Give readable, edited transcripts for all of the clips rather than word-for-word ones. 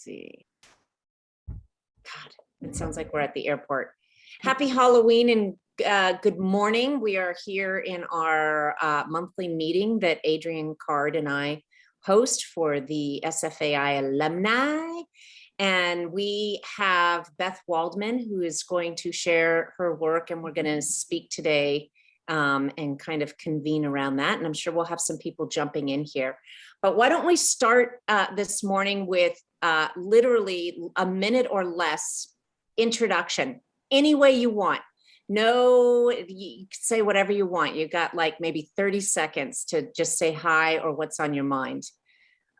see. God, it sounds like we're at the airport. Happy Halloween and good morning. We are here in our monthly meeting that Adrian Card and I host for the SFAA alumni. And we have Beth Waldman, who is going to share her work, and we're going to speak today and kind of convene around that. And I'm sure we'll have some people jumping in here. But why don't we start this morning with literally a minute or less introduction, any way you want. No, you can say whatever you want. You got like maybe 30 seconds to just say hi or what's on your mind.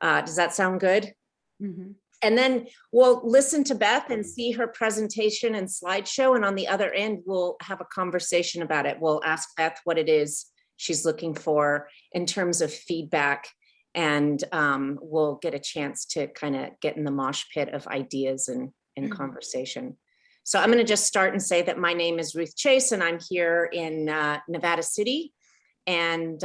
Does that sound good? Mm-hmm. And then we'll listen to Beth and see her presentation and slideshow. And on the other end, we'll have a conversation about it. We'll ask Beth what it is she's looking for in terms of feedback. And we'll get a chance to kind of get in the mosh pit of ideas and conversation. So I'm going to just start and say that my name is Ruth Chase, and I'm here in Nevada City. And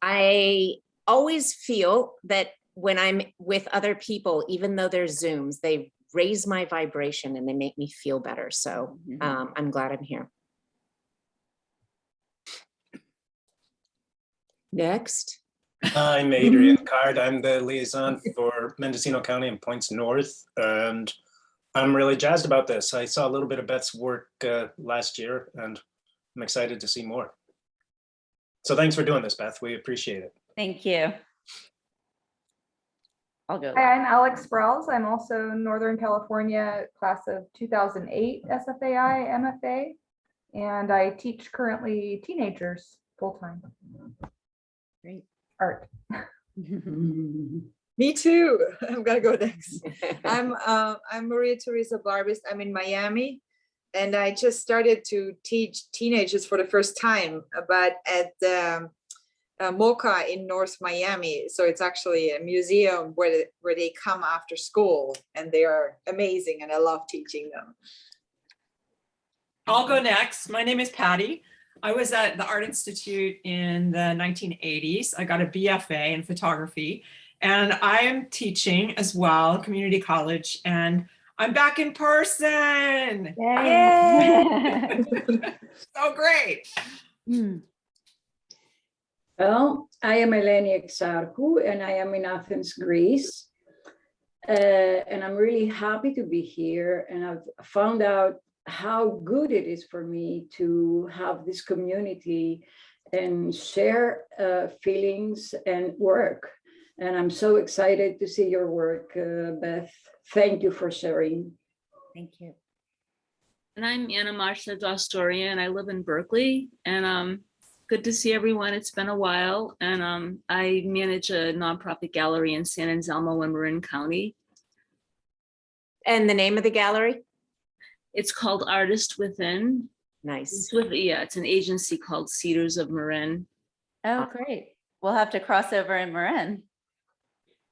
I always feel that when I'm with other people, even though they're Zooms, they raise my vibration and they make me feel better. So I'm glad I'm here. Next. I'm Adrian Card. I'm the liaison for Mendocino County and Points North, and I'm really jazzed about this. I saw a little bit of Beth's work last year, and I'm excited to see more. So thanks for doing this, Beth. We appreciate it. Thank you. I'll go. Hi, I'm Alex Sprowls. I'm also Northern California class of 2008 SFAI MFA, and I teach currently teenagers full-time. Great. Art. Me too. I'm gonna go next. I'm Maria Teresa Barbis. I'm in Miami, and I just started to teach teenagers for the first time, but at MOCA in North Miami. So it's actually a museum where they come after school, and they are amazing, and I love teaching them. I'll go next. My name is Patty. I was at the Art Institute in the 1980s. I got a BFA in photography, and I am teaching as well, community college, and I'm back in person. Yay. So great. Well, I am Eleni Exarchou, and I am in Athens, Greece. And I'm really happy to be here. And I've found out how good it is for me to have this community and share feelings and work. And I'm so excited to see your work, Beth. Thank you for sharing. Thank you. And I'm Anna Marsha Dostorian, and I live in Berkeley. And good to see everyone. It's been a while. And I manage a nonprofit gallery in San Anselmo in Marin County. And the name of the gallery? It's called Artist Within. Nice. It's an agency called Cedars of Marin. Oh, great. We'll have to cross over in Marin.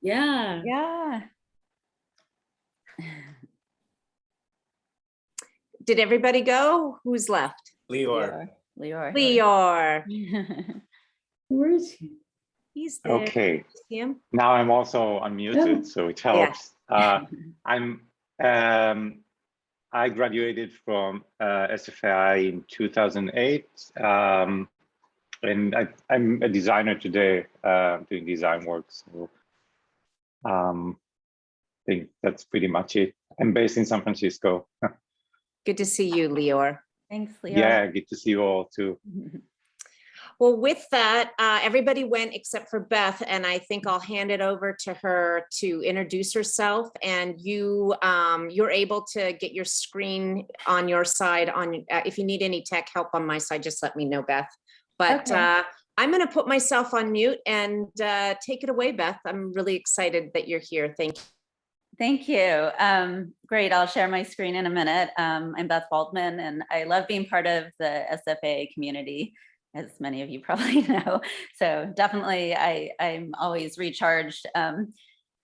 Yeah. Yeah. Did everybody go? Who's left? Leor. Leor. Where is he? He's there. Okay. See him? Now I'm also unmuted, so it helps. I graduated from SFAI in 2008, and I'm a designer today, doing design work. So I think that's pretty much it. I'm based in San Francisco. Good to see you, Leor. Thanks, Leo. Yeah, good to see you all too. Well, with that, everybody went except for Beth, and I think I'll hand it over to her to introduce herself. And you're able to get your screen on your side. If you need any tech help on my side, just let me know, Beth. But okay. I'm going to put myself on mute and take it away, Beth. I'm really excited that you're here. Thank you. Thank you. Great. I'll share my screen in a minute. I'm Beth Waldman, and I love being part of the SFAA community, as many of you probably know. So definitely I'm always recharged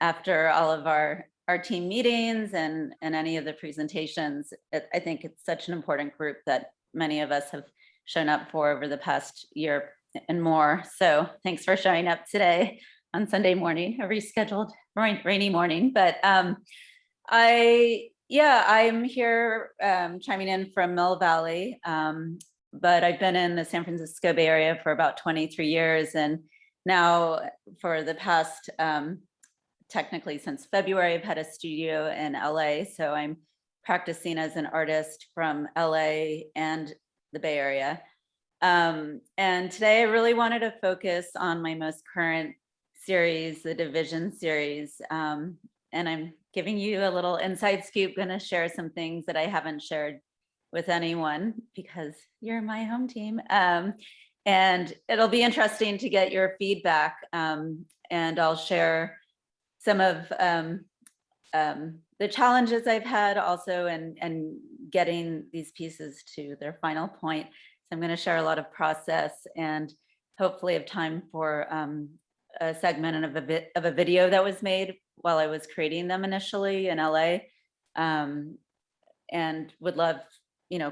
after all of our team meetings and any of the presentations. I think it's such an important group that many of us have shown up for over the past year and more. So thanks for showing up today. on Sunday morning, a rescheduled rainy morning, but I'm here chiming in from Mill Valley, but I've been in the San Francisco Bay Area for about 23 years, and now for the past, technically since February, I've had a studio in LA, so I'm practicing as an artist from LA and the Bay Area. And today I really wanted to focus on my most current series, the Division series. And I'm giving you a little inside scoop, gonna share some things that I haven't shared with anyone because you're my home team. And it'll be interesting to get your feedback. And I'll share some of the challenges I've had also and getting these pieces to their final point. So I'm going to share a lot of process and hopefully have time for a segment of a video that was made while I was creating them initially in LA, and would love,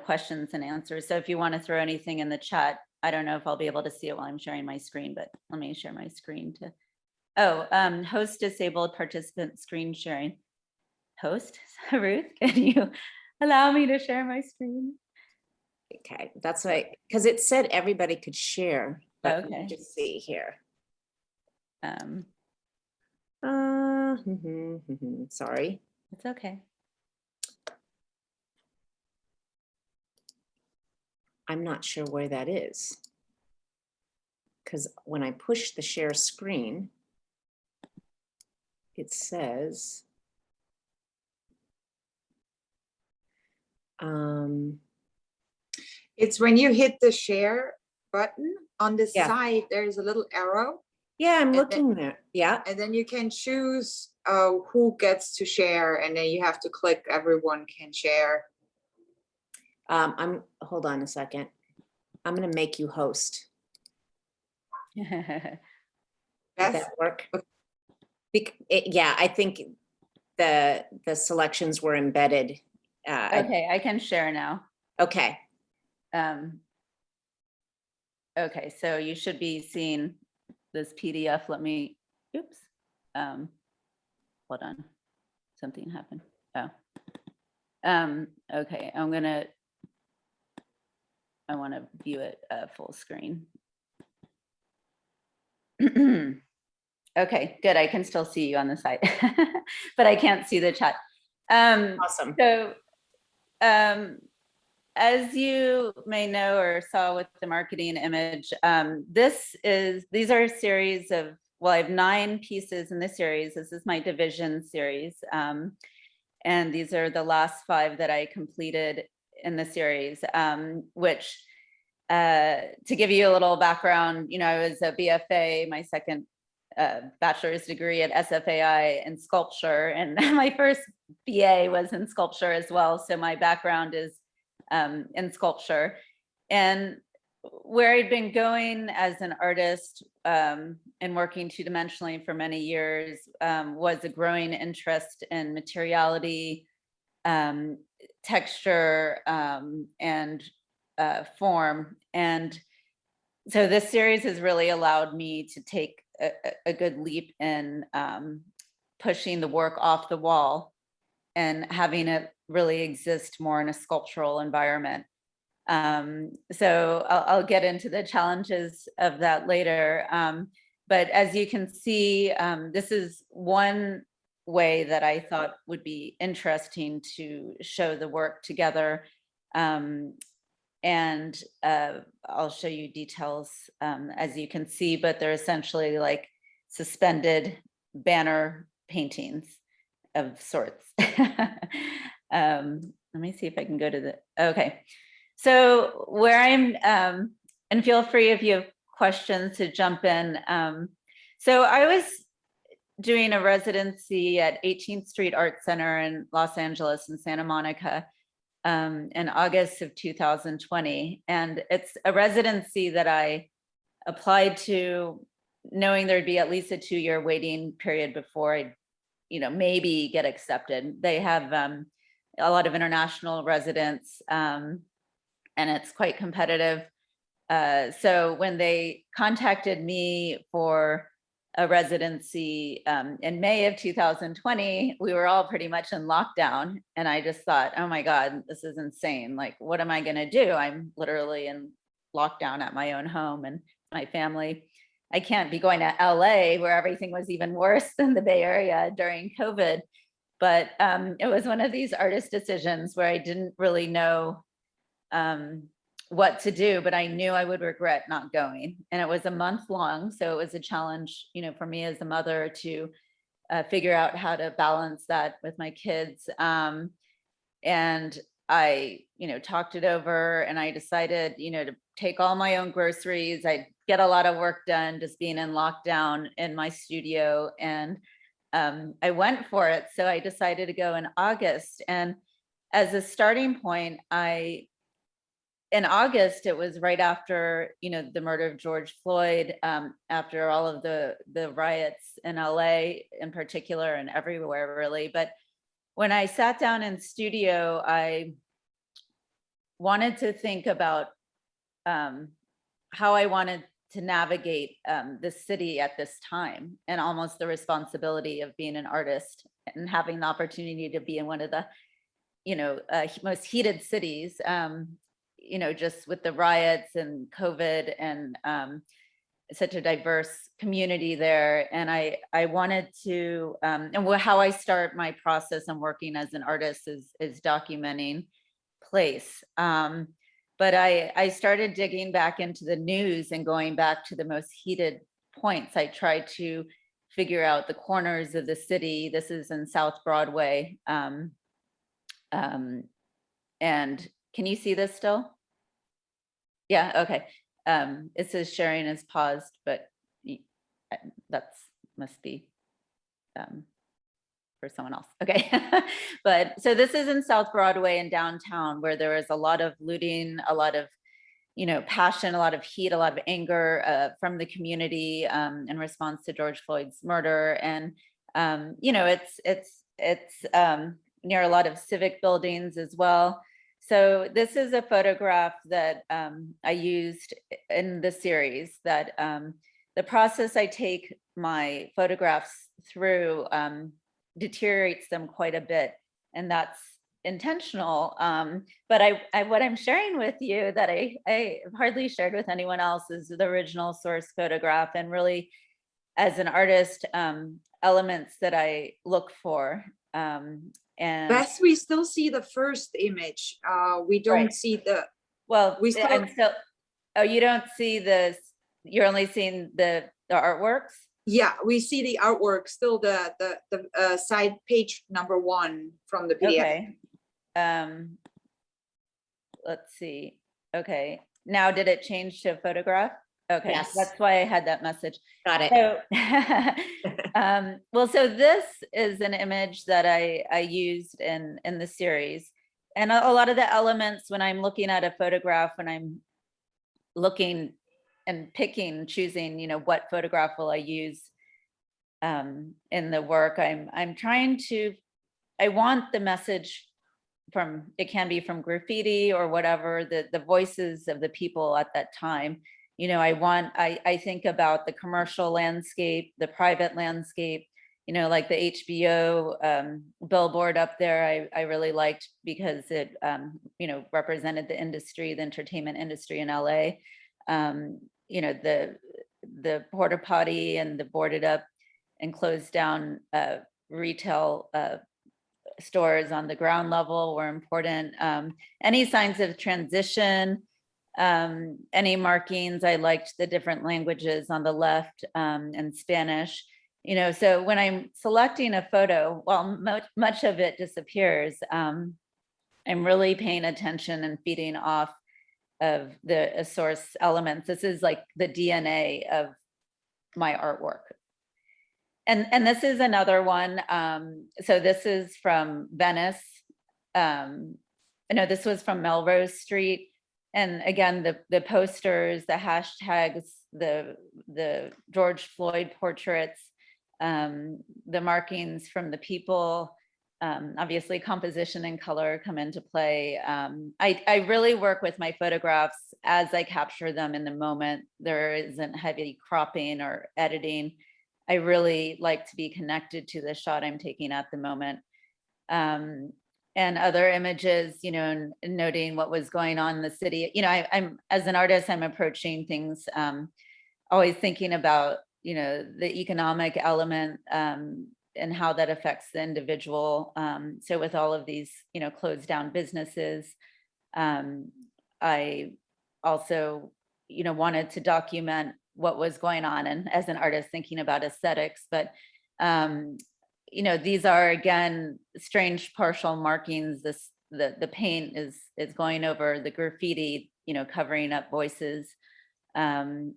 questions and answers. So if you want to throw anything in the chat, I don't know if I'll be able to see it while I'm sharing my screen, but let me share my screen to, host disabled participant screen sharing. Host, Ruth, can you allow me to share my screen? Okay, that's right, because it said everybody could share. But Okay. Just see here. Sorry. It's okay. I'm not sure where that is. Because when I push the share screen, it says, It's when you hit the share button on the Yeah. side, there's a little arrow, yeah, I'm And looking there. Yeah, and then you can choose who gets to share, and then you have to click everyone can share. hold on a second. I'm gonna make you host. Would Beth? that work? Yeah, I think the selections were embedded. Okay, I can share now. Okay, Okay, so you should be seeing this PDF. Let me, oops. Hold on, something happened. Oh. Okay, I want to view it full screen. Okay, good. I can still see you on the side, but I can't see the chat. awesome. So, as you may know or saw with the marketing image, these are a series of, well, I have 9 pieces in this series. This is my division series. And these are the last 5 that I completed in the series, which, to give you a little background, I was a BFA, my second bachelor's degree at SFAA in sculpture, and my first BA was in sculpture as well. So my background is in sculpture, and where I'd been going as an artist and working two-dimensionally for many years was a growing interest in materiality, texture, and form. And so this series has really allowed me to take a good leap in pushing the work off the wall and having it really exist more in a sculptural environment. So I'll get into the challenges of that later. But as you can see, this is one way that I thought would be interesting to show the work together. And I'll show you details as you can see, but they're essentially like suspended banner paintings of sorts. Let me see if I can go to the, okay. So where I'm, and feel free if you have questions to jump in. So I was doing a residency at 18th Street Art Center in Los Angeles and Santa Monica in August of 2020. And it's a residency that I applied to knowing there'd be at least a 2-year waiting period before I'd, maybe get accepted. They have a lot of international residents, and it's quite competitive. So when they contacted me for a residency in May of 2020, we were all pretty much in lockdown. And I just thought, oh my God, this is insane. Like, what am I going to do? I'm literally in lockdown at my own home and my family. I can't be going to LA where everything was even worse than the Bay Area during COVID. But it was one of these artist decisions where I didn't really know what to do, but I knew I would regret not going. And it was a month long. So it was a challenge, for me as a mother to figure out how to balance that with my kids. And I, talked it over and I decided, to take all my own groceries. I'd get a lot of work done just being in lockdown in my studio. And I went for it. So I decided to go in August. And as a starting point, in August, it was right after, the murder of George Floyd, after all of the riots in LA in particular and everywhere really. But when I sat down in studio, I wanted to think about how I wanted to navigate the city at this time and almost the responsibility of being an artist and having the opportunity to be in one of the, most heated cities, just with the riots and COVID and such a diverse community there. And I wanted to, and how I start my process and working as an artist is documenting place. But I started digging back into the news and going back to the most heated points. I tried to figure out the corners of the city. This is in South Broadway. And can you see this still? Yeah, okay. It says sharing is paused, but that's must be for someone else. Okay. But so this is in South Broadway in downtown where there is a lot of looting, a lot of, passion, a lot of heat, a lot of anger from the community in response to George Floyd's murder. And, it's near a lot of civic buildings as well. So this is a photograph that I used in the series that the process I take my photographs through deteriorates them quite a bit. And that's intentional. But what I'm sharing with you that I hardly shared with anyone else is the original source photograph. And really, as an artist, elements that I look for. And Beth, we still see the first image. We don't Right. see the, well, we still- I'm still, oh, you don't see this, you're only seeing the artworks? yeah, we see the artwork, still the side page number 1 from the PDF. Okay. Let's see. Okay. Now, did it change to a photograph? Okay. Yes. That's why I had that message. Got it. So, well, so this is an image that I used in the series. And a lot of the elements when I'm looking at a photograph, when I'm looking and choosing, what photograph will I use in the work, I'm trying to, I want the message from, it can be from graffiti or whatever, the voices of the people at that time. I think about the commercial landscape, the private landscape, like the HBO billboard up there, I really liked because it, represented the industry, the entertainment industry in LA. The porta potty and the boarded up and closed down retail stores on the ground level were important. Any signs of transition, any markings, I liked the different languages on the left and Spanish. So when I'm selecting a photo, well, much of it disappears. I'm really paying attention and feeding off of the source elements. This is like the DNA of my artwork. And this is another one. So this is from Venice. No, this was from Melrose Street. And again, the posters, the hashtags, the George Floyd portraits, the markings from the people, obviously composition and color come into play. I really work with my photographs as I capture them in the moment. There isn't heavy cropping or editing. I really like to be connected to the shot I'm taking at the moment. And other images, you know, and noting what was going on in the city. You know, I'm as an artist, I'm approaching things, always thinking about, you know, the economic element and how that affects the individual. So with all of these, you know, closed down businesses, I also, you know, wanted to document what was going on, and as an artist thinking about aesthetics, but you know, these are again strange partial markings. The paint is going over the graffiti, you know, covering up voices. So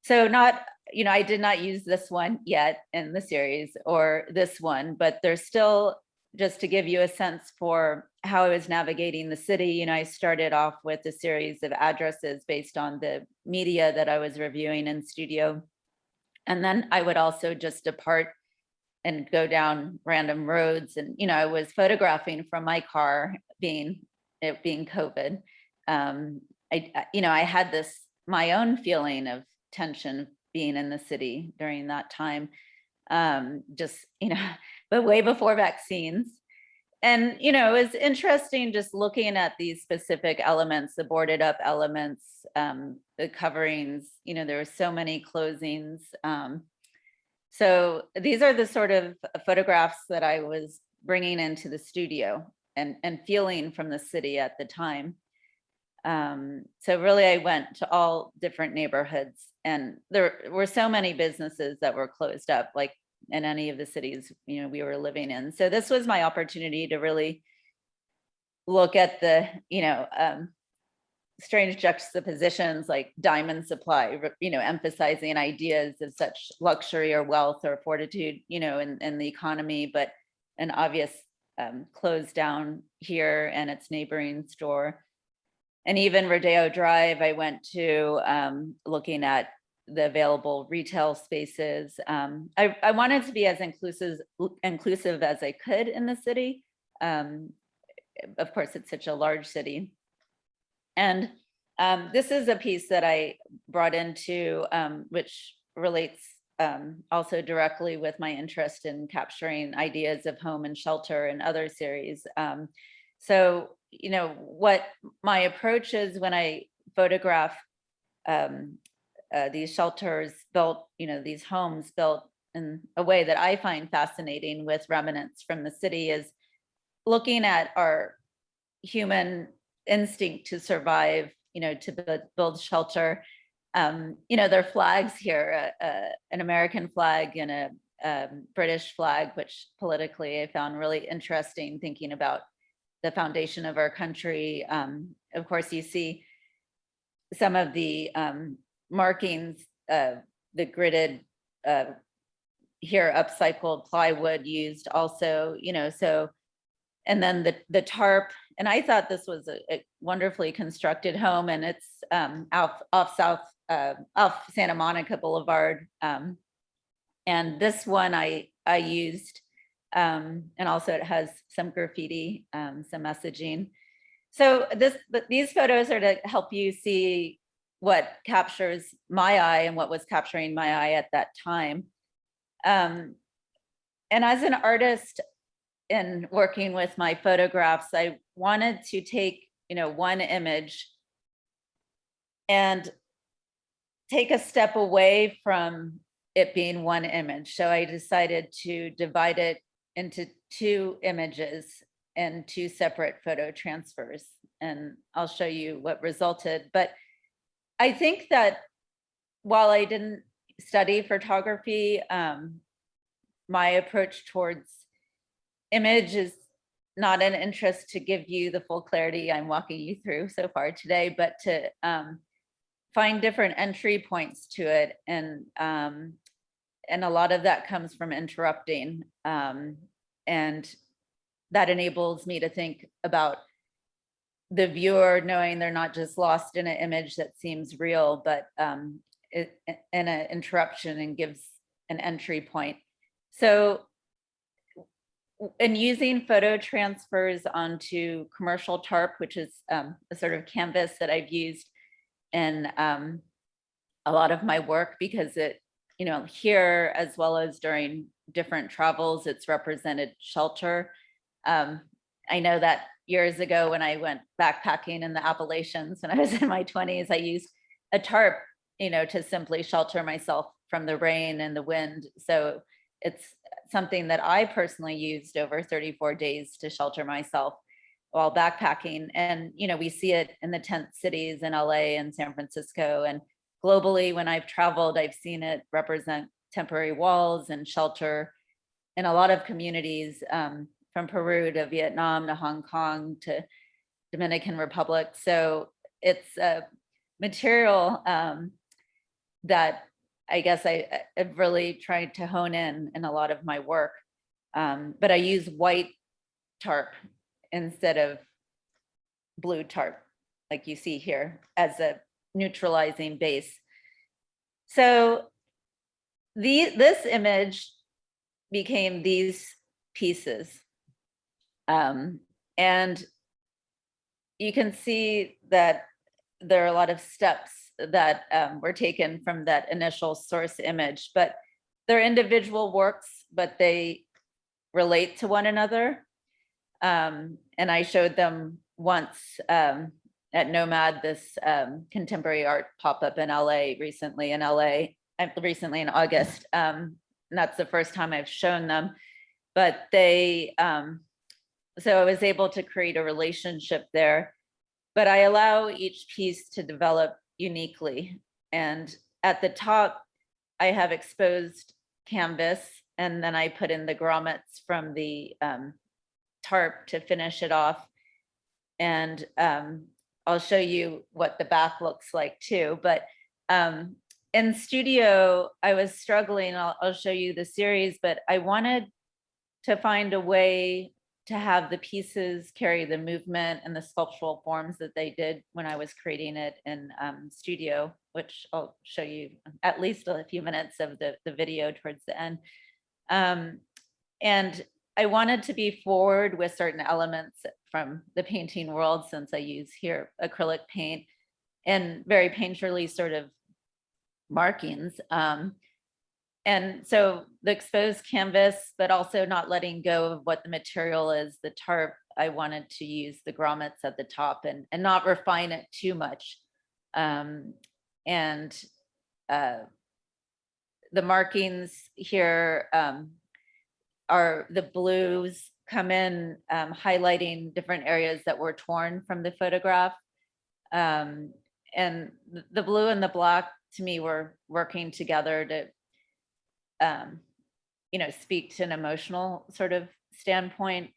not, you know, I did not use this one yet in the series or this one, but there's still, just to give you a sense for how I was navigating the city. You know, I started off with a series of addresses based on the media that I was reviewing in studio. And then I would also just depart and go down random roads. And, you know, I was photographing from my car, it being COVID. You know, I had this, my own feeling of tension being in the city during that time. Just, you know, but way before vaccines. And, you know, it was interesting just looking at these specific elements, the boarded up elements, the coverings, you know, there were so many closings. So these are the sort of photographs that I was bringing into the studio and feeling from the city at the time. So really I went to all different neighborhoods, and there were so many businesses that were closed up, like in any of the cities, you know, we were living in. So this was my opportunity to really look at the, you know, strange juxtapositions like diamond supply, you know, emphasizing ideas of such luxury or wealth or fortitude, you know, in the economy, but an obvious close down here and its neighboring store. And even Rodeo Drive, I went to looking at the available retail spaces. I wanted to be as inclusive as I could in the city. Of course, it's such a large city. And this is a piece that I brought into, which relates also directly with my interest in capturing ideas of home and shelter and other series. So, you know, what my approach is when I photograph these shelters built, you know, these homes built in a way that I find fascinating with remnants from the city, is looking at our human instinct to survive, you know, to build shelter. You know, there are flags here, an American flag and a British flag, which politically I found really interesting, thinking about the foundation of our country. Of course, you see some of the markings, the gridded here, upcycled plywood used also, you know, so, and then the tarp. And I thought this was a wonderfully constructed home, and it's off Santa Monica Boulevard. And this one I used, and also it has some graffiti, some messaging. So these photos are to help you see what captures my eye and what was capturing my eye at that time. And as an artist, in working with my photographs, I wanted to take, you know, one image and take a step away from it being one image. So I decided to divide it into two images and two separate photo transfers. And I'll show you what resulted. But I think that while I didn't study photography, my approach towards image is not an interest to give you the full clarity I'm walking you through so far today, but to find different entry points to it. And a lot of that comes from interrupting. And that enables me to think about the viewer knowing they're not just lost in an image that seems real, but in an interruption, and gives an entry point. So in using photo transfers onto commercial tarp, which is a sort of canvas that I've used in a lot of my work, because it, here as well as during different travels, it's represented shelter. I know that years ago when I went backpacking in the Appalachians when I was in my 20s, I used a tarp, to simply shelter myself from the rain and the wind. So it's something that I personally used over 34 days to shelter myself while backpacking. And, we see it in the tent cities in LA and San Francisco. And globally, when I've traveled, I've seen it represent temporary walls and shelter in a lot of communities, from Peru to Vietnam to Hong Kong to Dominican Republic. So it's a material that I guess I've really tried to hone in a lot of my work. But I use white tarp instead of blue tarp, like you see here, as a neutralizing base. So this image became these pieces. And you can see that there are a lot of steps that were taken from that initial source image, but they're individual works, but they relate to one another. And I showed them once at Nomad, this contemporary art pop-up in LA recently in August. And that's the first time I've shown them, but so I was able to create a relationship there, but I allow each piece to develop uniquely. And at the top, I have exposed canvas, and then I put in the grommets from the tarp to finish it off. And I'll show you what the back looks like too. But in studio, I was struggling. I'll show you the series, but I wanted to find a way to have the pieces carry the movement and the sculptural forms that they did when I was creating it in studio, which I'll show you at least a few minutes of the video towards the end. And I wanted to be forward with certain elements from the painting world, since I use here acrylic paint and very painterly sort of markings. And so the exposed canvas, but also not letting go of what the material is, the tarp, I wanted to use the grommets at the top and not refine it too much. The markings here are the blues come in, highlighting different areas that were torn from the photograph. And the blue and the black to me were working together to speak to an emotional sort of standpoint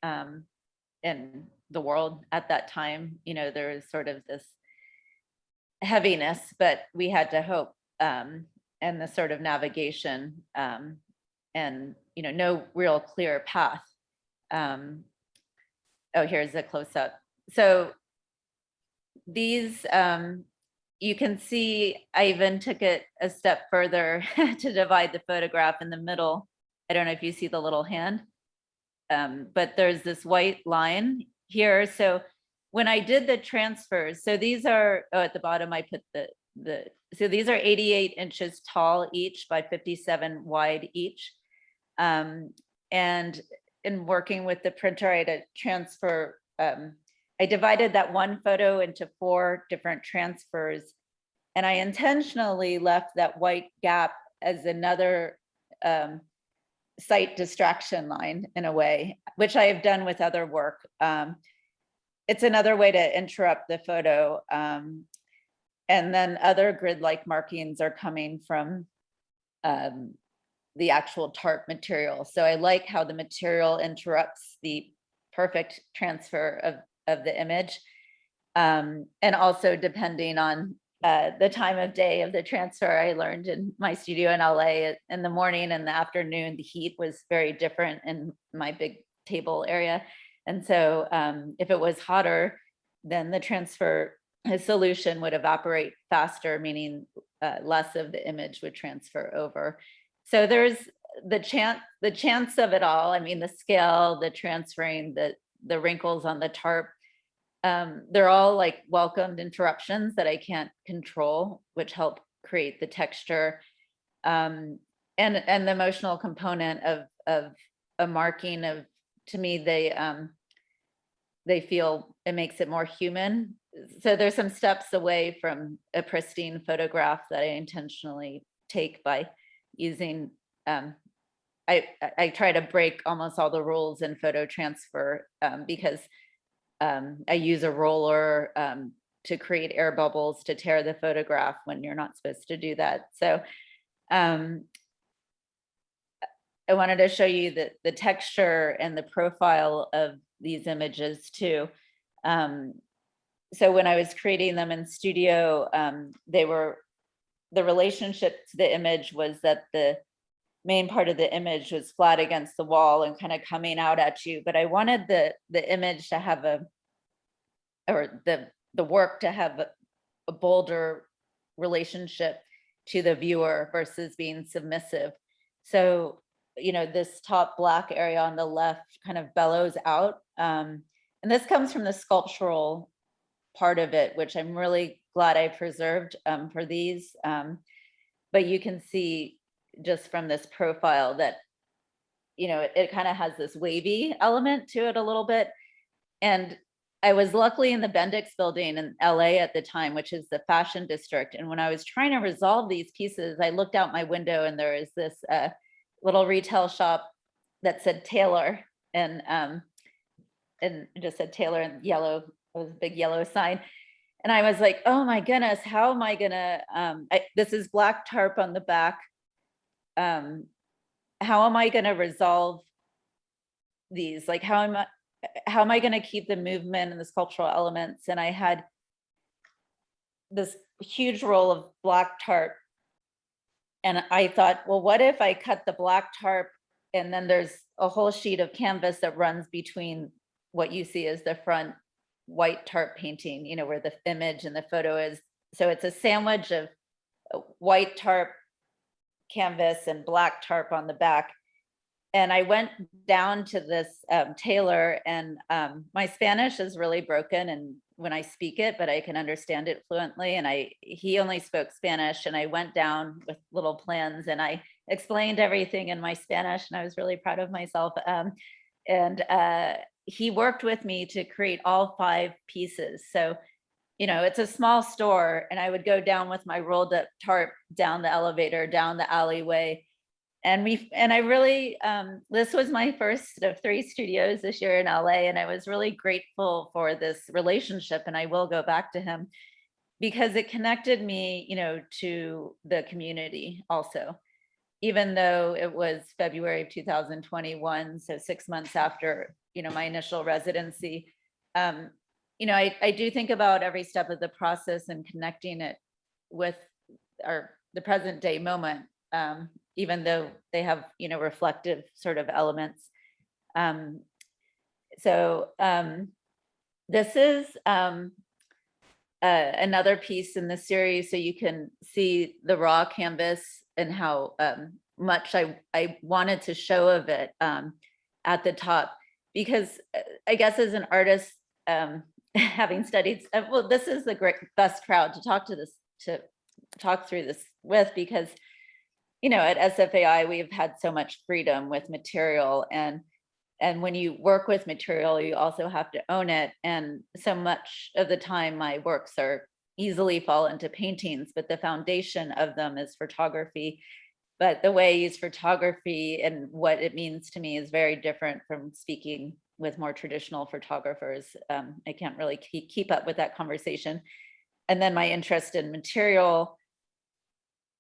in the world at that time. There was sort of this heaviness, but we had to hope, and the sort of navigation, and no real clear path. Oh, here's a close-up. So these, you can see I even took it a step further to divide the photograph in the middle. I don't know if you see the little hand, but there's this white line here. So when I did the transfers, so these are, at the bottom I put so these are 88 inches tall each by 57 wide each. And in working with the printer, I had to transfer, I divided that one photo into 4 different transfers, and I intentionally left that white gap as another sight distraction line in a way, which I have done with other work. It's another way to interrupt the photo. And then other grid-like markings are coming from the actual tarp material. So I like how the material interrupts the perfect transfer of the image. And also depending on the time of day of the transfer, I learned in my studio in LA, in the morning and the afternoon, the heat was very different in my big table area. And so if it was hotter, then the transfer solution would evaporate faster, meaning less of the image would transfer over. So there's the chance of it all. I mean, the scale, the transferring, the wrinkles on the tarp, they're all like welcomed interruptions that I can't control, which help create the texture. And and the emotional component of a marking of, to me, they feel it makes it more human. So there's some steps away from a pristine photograph that I intentionally take by using, I try to break almost all the rules in photo transfer because I use a roller to create air bubbles to tear the photograph when you're not supposed to do that. So I wanted to show you the texture and the profile of these images too. So when I was creating them in studio, the relationship to the image was that the main part of the image was flat against the wall and kind of coming out at you. But I wanted the image to have the work to have a bolder relationship to the viewer versus being submissive. So, this top black area on the left kind of bellows out. And this comes from the sculptural part of it, which I'm really glad I preserved for these. But you can see just from this profile that, it kind of has this wavy element to it a little bit. And I was luckily in the Bendix building in LA at the time, which is the fashion district. And when I was trying to resolve these pieces, I looked out my window and there is this little retail shop that said Taylor, and it just said Taylor in yellow. It was a big yellow sign. And I was like, oh my goodness, how am I gonna, this is black tarp on the back. How am I gonna resolve these? Like, how am I gonna keep the movement and the sculptural elements? And I had this huge roll of black tarp. And I thought, well, what if I cut the black tarp and then there's a whole sheet of canvas that runs between what you see as the front white tarp painting, where the image and the photo is. So it's a sandwich of white tarp canvas and black tarp on the back. And I went down to this tailor, and my Spanish is really broken and when I speak it, but I can understand it fluently. And he only spoke Spanish, and I went down with little plans and I explained everything in my Spanish, and I was really proud of myself. He worked with me to create all 5 pieces. So, it's a small store, and I would go down with my rolled up tarp down the elevator, down the alleyway. And I really, this was my first of 3 studios this year in LA. And I was really grateful for this relationship. And I will go back to him because it connected me, to the community also, even though it was February of 2021. So 6 months after, my initial residency, I do think about every step of the process and connecting it with the present day moment. Even though they have, reflective sort of elements. This is another piece in the series, so you can see the raw canvas and how much I wanted to show of it at the top, because I guess as an artist, having studied, well, this is the best crowd to talk through this with, because at SFAI, we've had so much freedom with material, and when you work with material, you also have to own it. And so much of the time, my works are easily fall into paintings, but the foundation of them is photography. But the way I use photography and what it means to me is very different from speaking with more traditional photographers. I can't really keep up with that conversation. And then my interest in material,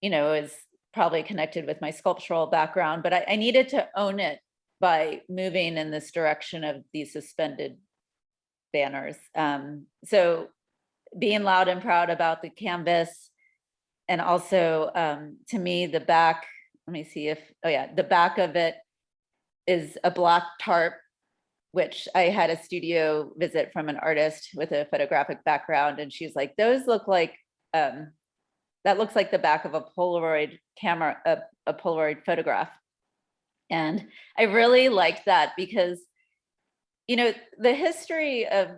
is probably connected with my sculptural background, but I needed to own it by moving in this direction of these suspended banners. So being loud and proud about the canvas, and also to me, the back, let me see the back of it is a black tarp, which I had a studio visit from an artist with a photographic background. And she's like, those look like, that looks like the back of a Polaroid camera, a Polaroid photograph. And I really liked that because, the history of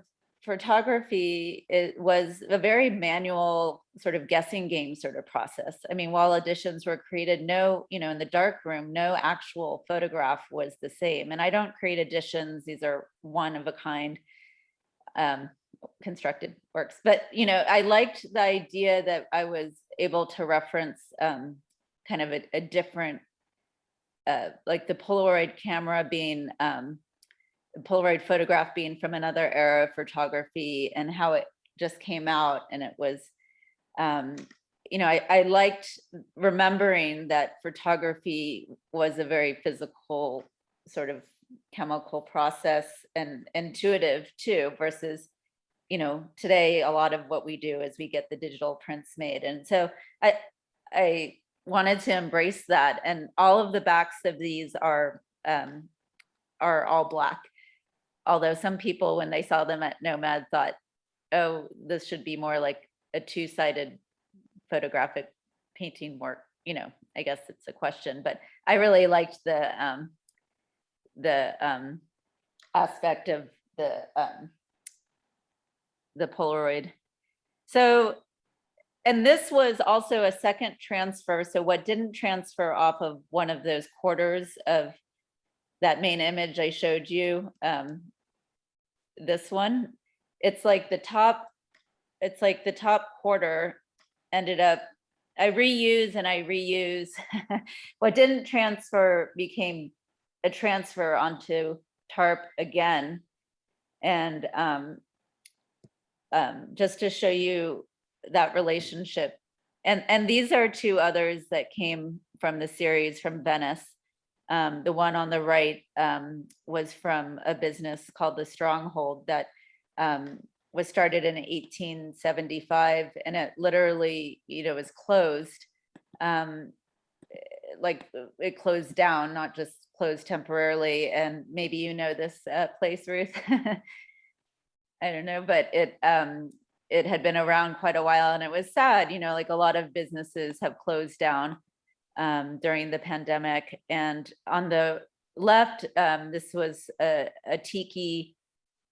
photography, it was a very manual sort of guessing game sort of process. I mean, while editions were created, no, you know, in the dark room, no actual photograph was the same. And I don't create editions. These are one of a kind constructed works. But, you know, I liked the idea that I was able to reference kind of a different, like the Polaroid camera being, Polaroid photograph being from another era of photography, and how it just came out. And it was, you know, I liked remembering that photography was a very physical sort of chemical process and intuitive too, versus, you know, today a lot of what we do is we get the digital prints made. And so I wanted to embrace that. And all of the backs of these are all Black. Although some people, when they saw them at Nomad, thought, oh, this should be more like a two-sided photographic painting work. You know, I guess it's a question, but I really liked the aspect of the Polaroid. So, and this was also a second transfer. So what didn't transfer off of one of those quarters of that main image I showed you, this one, it's like the top quarter ended up, I reuse. What didn't transfer became a transfer onto tarp again. And just to show you that relationship. And these are two others that came from the series from Venice. The one on the right was from a business called The Stronghold that was started in 1875, and it literally, you know, was closed. Like it closed down, not just closed temporarily. And maybe you know this place, Ruth. I don't know, but it had been around quite a while, and it was sad, you know, like a lot of businesses have closed down during the pandemic. And on the left, this was a tiki,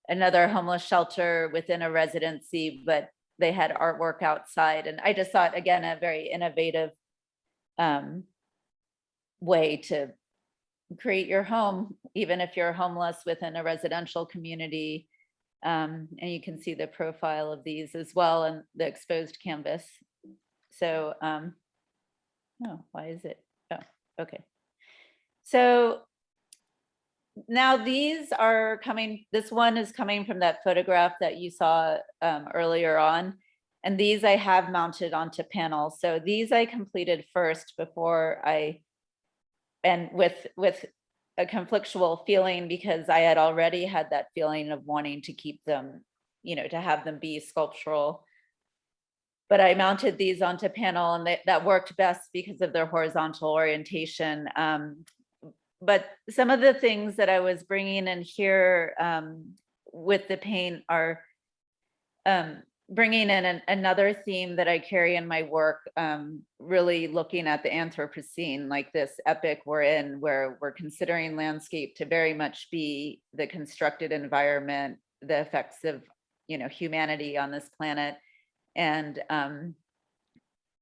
another homeless shelter within a residency, but they had artwork outside. And I just thought, again, a very innovative way to create your home, even if you're homeless within a residential community. And you can see the profile of these as well, and the exposed canvas. So, oh, why is it? Oh, okay. So now these are coming, this one is coming from that photograph that you saw earlier on. And these I have mounted onto panels. So these I completed first before and with a conflictual feeling, because I had already had that feeling of wanting to keep them, you know, to have them be sculptural. But I mounted these onto panel, and that worked best because of their horizontal orientation. But some of the things that I was bringing in here with the paint are bringing in another theme that I carry in my work, really looking at the Anthropocene, like this epoch we're in, where we're considering landscape to very much be the constructed environment, the effects of, you know, humanity on this planet, and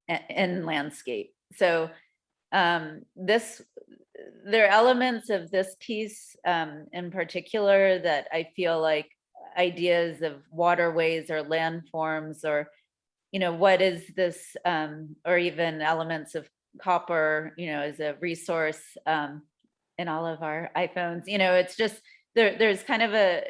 landscape. So there are elements of this piece in particular that I feel like ideas of waterways or landforms, or, you know, what is this, or even elements of copper, you know, as a resource in all of our iPhones. You know, it's just, there's kind of a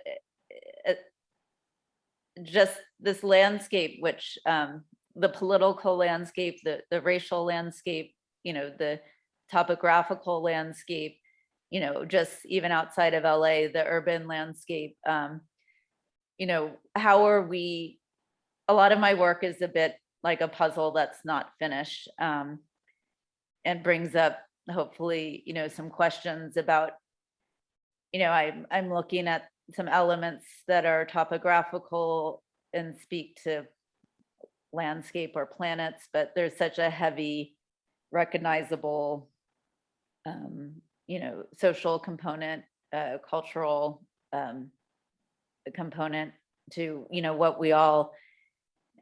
just this landscape, which the political landscape, the racial landscape, you know, the topographical landscape, you know, just even outside of LA, the urban landscape. You know, how are we, a lot of my work is a bit like a puzzle that's not finished, and brings up hopefully, you know, some questions about, you know, I'm looking at some elements that are topographical and speak to landscape or planets, but there's such a heavy recognizable, you know, social component, cultural component to, what we all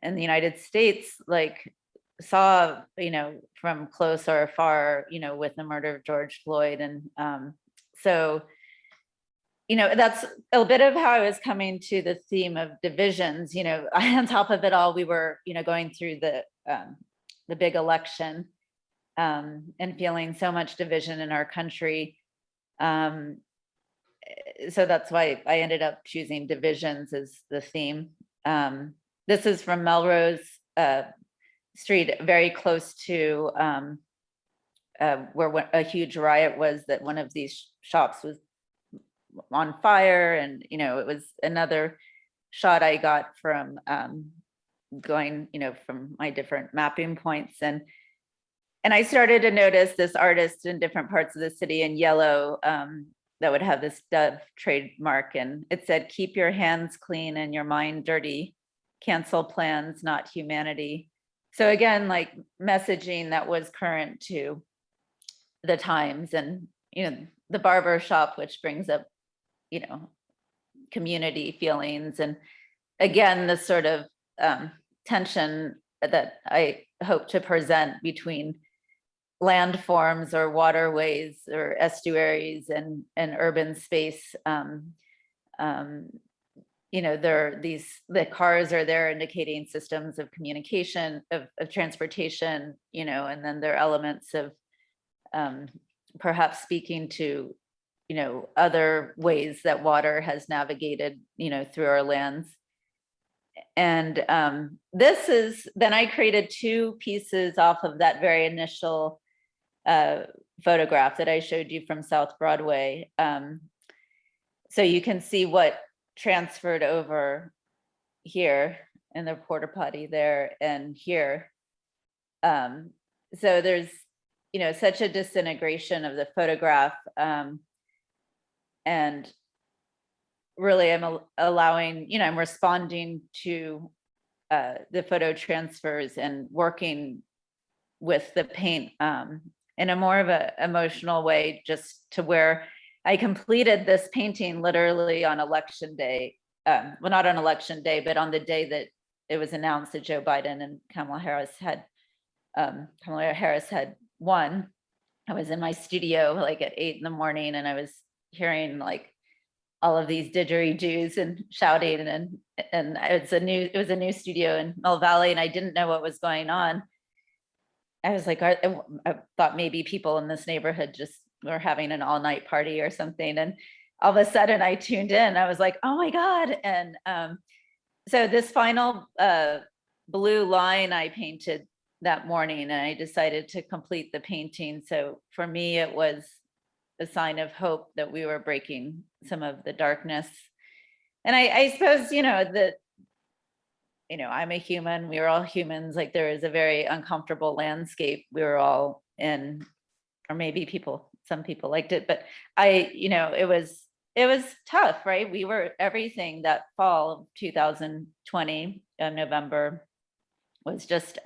in the United States, like saw, from close or far, with the murder of George Floyd. And so, that's a bit of how I was coming to the theme of divisions. On top of it all, we were, going through the big election, and feeling so much division in our country. So that's why I ended up choosing divisions as the theme. This is from Melrose Street, very close to where a huge riot was, that one of these shops was on fire. And, it was another shot I got from going, from my different mapping points. And I started to notice this artist in different parts of the city in yellow that would have this dove trademark. And it said, "Keep your hands clean and your mind dirty. Cancel plans, not humanity." So again, like messaging that was current to the times. And, the barber shop, which brings up, community feelings. And again, this sort of tension that I hope to present between landforms or waterways or estuaries and urban space. The cars are there indicating systems of communication, of transportation, and then there are elements of perhaps speaking to, other ways that water has navigated, through our lands. And then I created two pieces off of that very initial photograph that I showed you from South Broadway. So you can see what transferred over here in the porta potty there and here. So there's, such a disintegration of the photograph. And really I'm allowing, I'm responding to the photo transfers and working with the paint in a more of an emotional way, just to where I completed this painting literally on election day. Well, not on election day, but on the day that it was announced that Joe Biden and Kamala Harris had won. I was in my studio like at 8 a.m, and I was hearing like all of these didgeridoos and shouting, and it was a new studio in Mill Valley, and I didn't know what was going on. I was like, I thought maybe people in this neighborhood just were having an all-night party or something. And all of a sudden I tuned in. I was like, oh my God. And so this final blue line I painted that morning, and I decided to complete the painting. So for me, it was a sign of hope that we were breaking some of the darkness. And I suppose, that I'm a human, we were all humans, like there is a very uncomfortable landscape we were all in, or maybe some people liked it, but it was tough, right? We were everything that fall of 2020, November was just,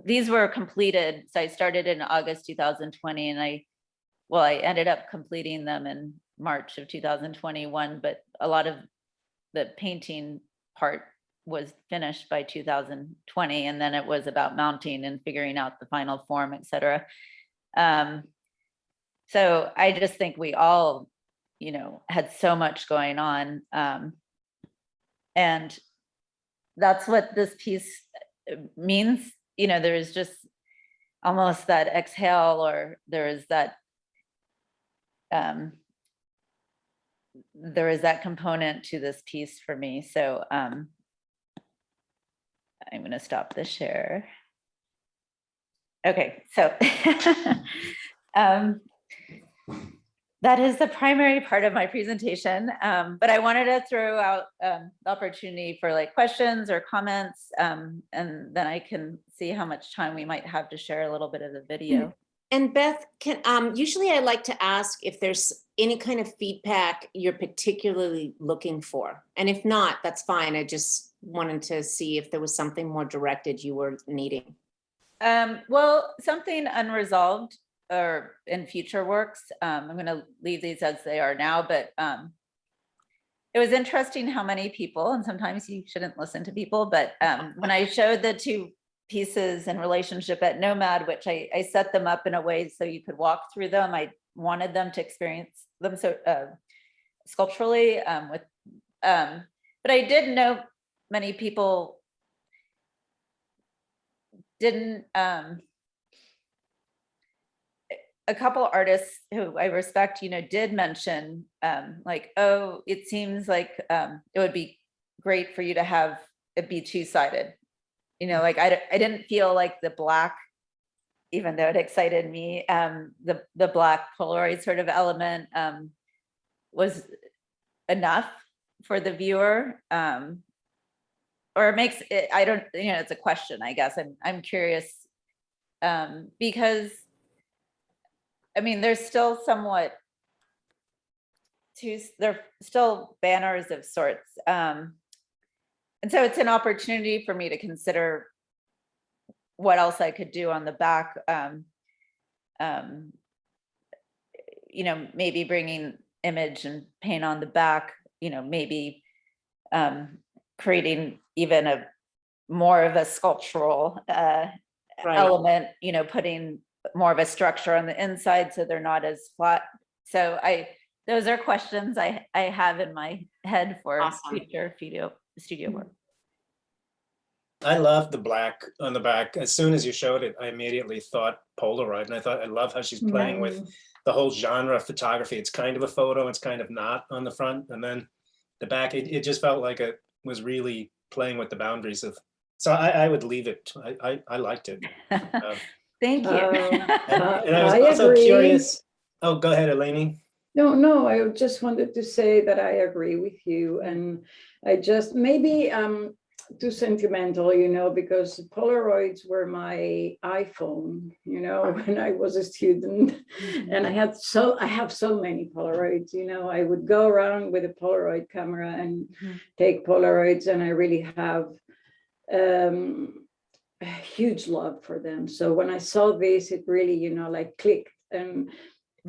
these were completed. So I started in August 2020, and I ended up completing them in March of 2021, but a lot of the painting part was finished by 2020. And then it was about mounting and figuring out the final form, et cetera. So I just think we all, had so much going on. And that's what this piece means. There is just almost that exhale, or there is that component to this piece for me. So I'm going to stop the share. Okay, so that is the primary part of my presentation, but I wanted to throw out the opportunity for like questions or comments, and then I can see how much time we might have to share a little bit of the video. And Beth, usually I like to ask if there's any kind of feedback you're particularly looking for. And if not, that's fine. I just wanted to see if there was something more directed you were needing. Well, something unresolved or in future works. I'm going to leave these as they are now, but it was interesting how many people, and sometimes you shouldn't listen to people, but when I showed the two pieces in relationship at Nomad, which I set them up in a way so you could walk through them. I wanted them to experience them so sculpturally but I did know many people didn't, a couple artists who I respect, did mention like, oh, it seems like it would be great for you to have it be two-sided. Like I didn't feel like the black, even though it excited me, the black Polaroid sort of element was enough for the viewer. Or it makes it, I don't, it's a question, I guess. I'm curious because I mean, there's still somewhat they're still banners of sorts. And so it's an opportunity for me to consider what else I could do on the back. Maybe bringing image and paint on the back, maybe creating even a more of a sculptural element, putting more of a structure on the inside so they're not as flat. So those are questions I have in my head for Awesome. future studio work. I love the black on the back. As soon as you showed it, I immediately thought Polaroid, and I thought, I love how she's playing with the whole genre of photography. It's kind of a photo, it's kind of not on the front, and then the back, it just felt like it was really playing with the boundaries of. So I would leave it. I liked it. Thank you. And I was also curious. Oh, go ahead, Eleni. No, I just wanted to say that I agree with you, and I just maybe too sentimental, because Polaroids were my iPhone, when I was a student, and I have so many Polaroids. I would go around with a Polaroid camera and take Polaroids, and I really have a huge love for them. So when I saw this, it really, like clicked, and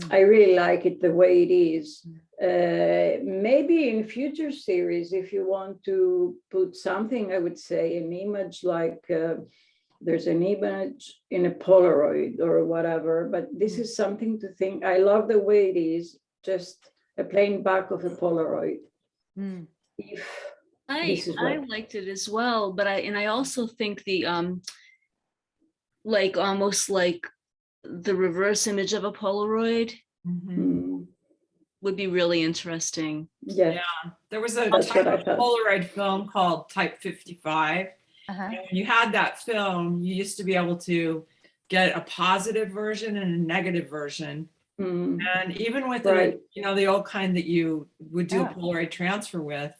I really like it the way it is. Maybe in future series, if you want to put something, I would say an image like there's an image in a Polaroid or whatever, but this is something to think. I love the way it is, just a plain back of a Polaroid. I liked it as well, but I also think the like almost like the reverse image of a Polaroid would be really interesting. Yeah. There was a type of Polaroid film called Type 55. And when you had that film, you used to be able to get a positive version and a negative version. And even with the old kind that you would do a Polaroid transfer with,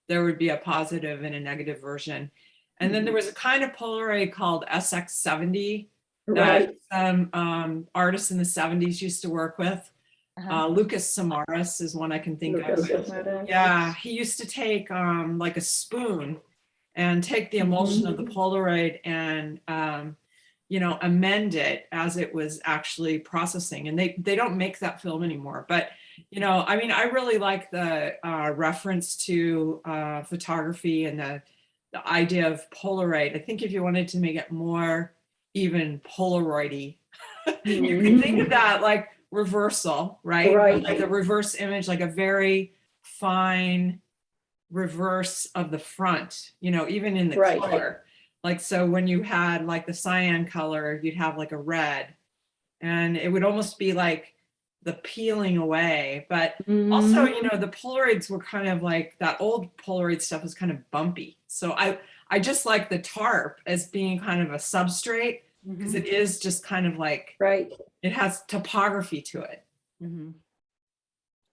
there would be a positive and a negative version. And then there was a kind of Polaroid called SX70 that some artists in the 70s used to work with. Lucas Samaras is one I can think of. Yeah, he used to take like a spoon and take the emulsion of the Polaroid and amend it as it was actually processing. And they don't make that film anymore. But I really like the reference to photography and the idea of Polaroid. I think if you wanted to make it more even Polaroid-y, you can think of that like reversal, right? Like a reverse image, like a very fine reverse of the front, even in the color. Like, so when you had like the cyan color, you'd have like a red, and it would almost be like the peeling away. But also, the Polaroids were kind of like, that old Polaroid stuff was kind of bumpy. So I just like the tarp as being kind of a substrate, because it is just kind of like, it has topography to it.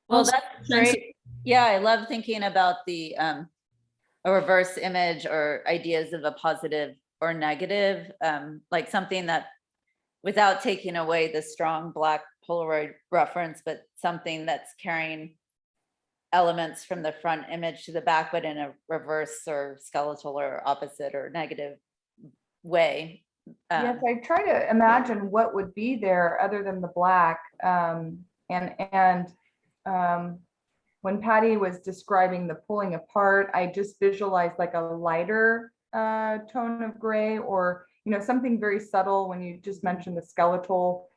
Well, that's great. Yeah, I love thinking about the a reverse image or ideas of a positive or negative, like something that, without taking away the strong black Polaroid reference, but something that's carrying elements from the front image to the back, but in a reverse or skeletal or opposite or negative way. Yes, I try to imagine what would be there other than the black, and when Patty was describing the pulling apart, I just visualized like a lighter tone of gray, or something very subtle when you just mentioned the skeletal,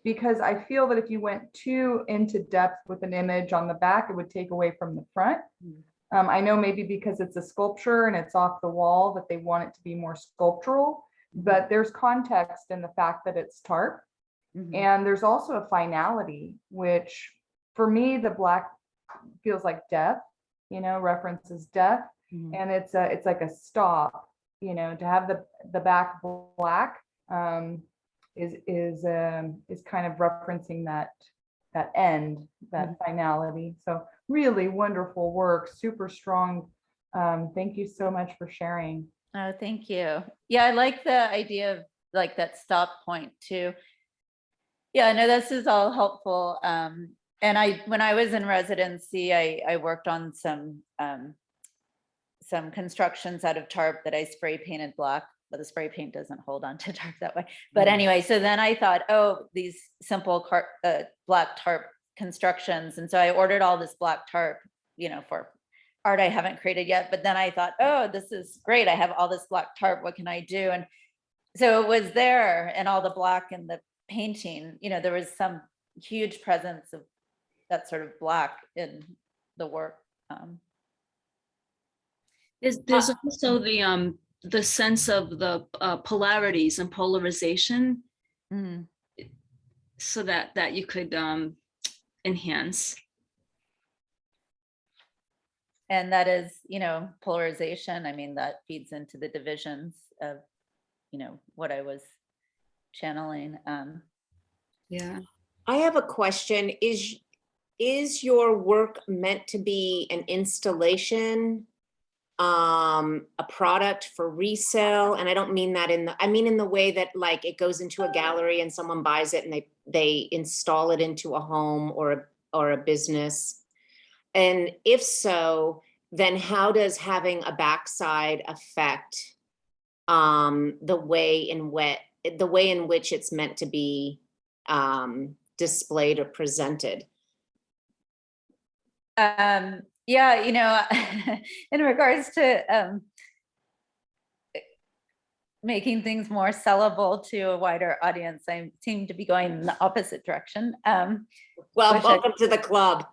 because I feel that if you went too into depth with an image on the back, it would take away from the front. I know maybe because it's a sculpture and it's off the wall that they want it to be more sculptural, but there's context in the fact that it's tarp. And there's also a finality, which for me, the black feels like death, references death. And it's like a stop, to have the back black is kind of referencing that end, that finality. So really wonderful work, super strong. Thank you so much for sharing. Oh, thank you. Yeah, I like the idea of like that stop point too. Yeah, no, this is all helpful. And when I was in residency, I worked on some constructions out of tarp that I spray painted black, but the spray paint doesn't hold on to tarp that way. But anyway, so then I thought, oh, these simple black tarp constructions. And so I ordered all this black tarp, for art I haven't created yet. But then I thought, oh, this is great. I have all this black tarp. What can I do? And so it was there, and all the black and the painting, there was some huge presence of that sort of black in the work. There's also the sense of the polarities and polarization, so that you could enhance. And that is, polarization. I mean, that feeds into the divisions of, what I was channeling. Yeah. I have a question. Is your work meant to be an installation, a product for resale? And I don't mean that I mean in the way that like it goes into a gallery and someone buys it and they install it into a home or a business. And if so, then how does having a backside affect the way in which it's meant to be displayed or presented? Yeah, in regards to making things more sellable to a wider audience, I seem to be going in the opposite direction. Well, welcome to the club.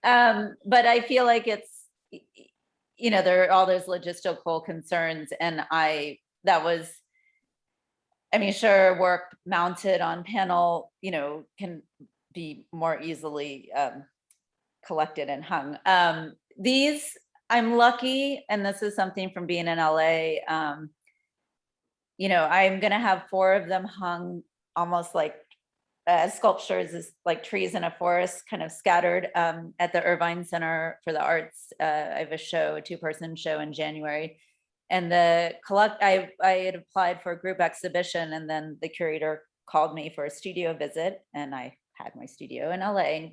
But I feel like it's, there are all those logistical concerns, and sure, work mounted on panel, can be more easily collected and hung. These, I'm lucky, and this is something from being in LA, I'm gonna have 4 of them hung almost like sculptures, is like trees in a forest, kind of scattered at the Irvine Center for the Arts. I have a 2-person show in January. And I had applied for a group exhibition, and then the curator called me for a studio visit, and I had my studio in LA,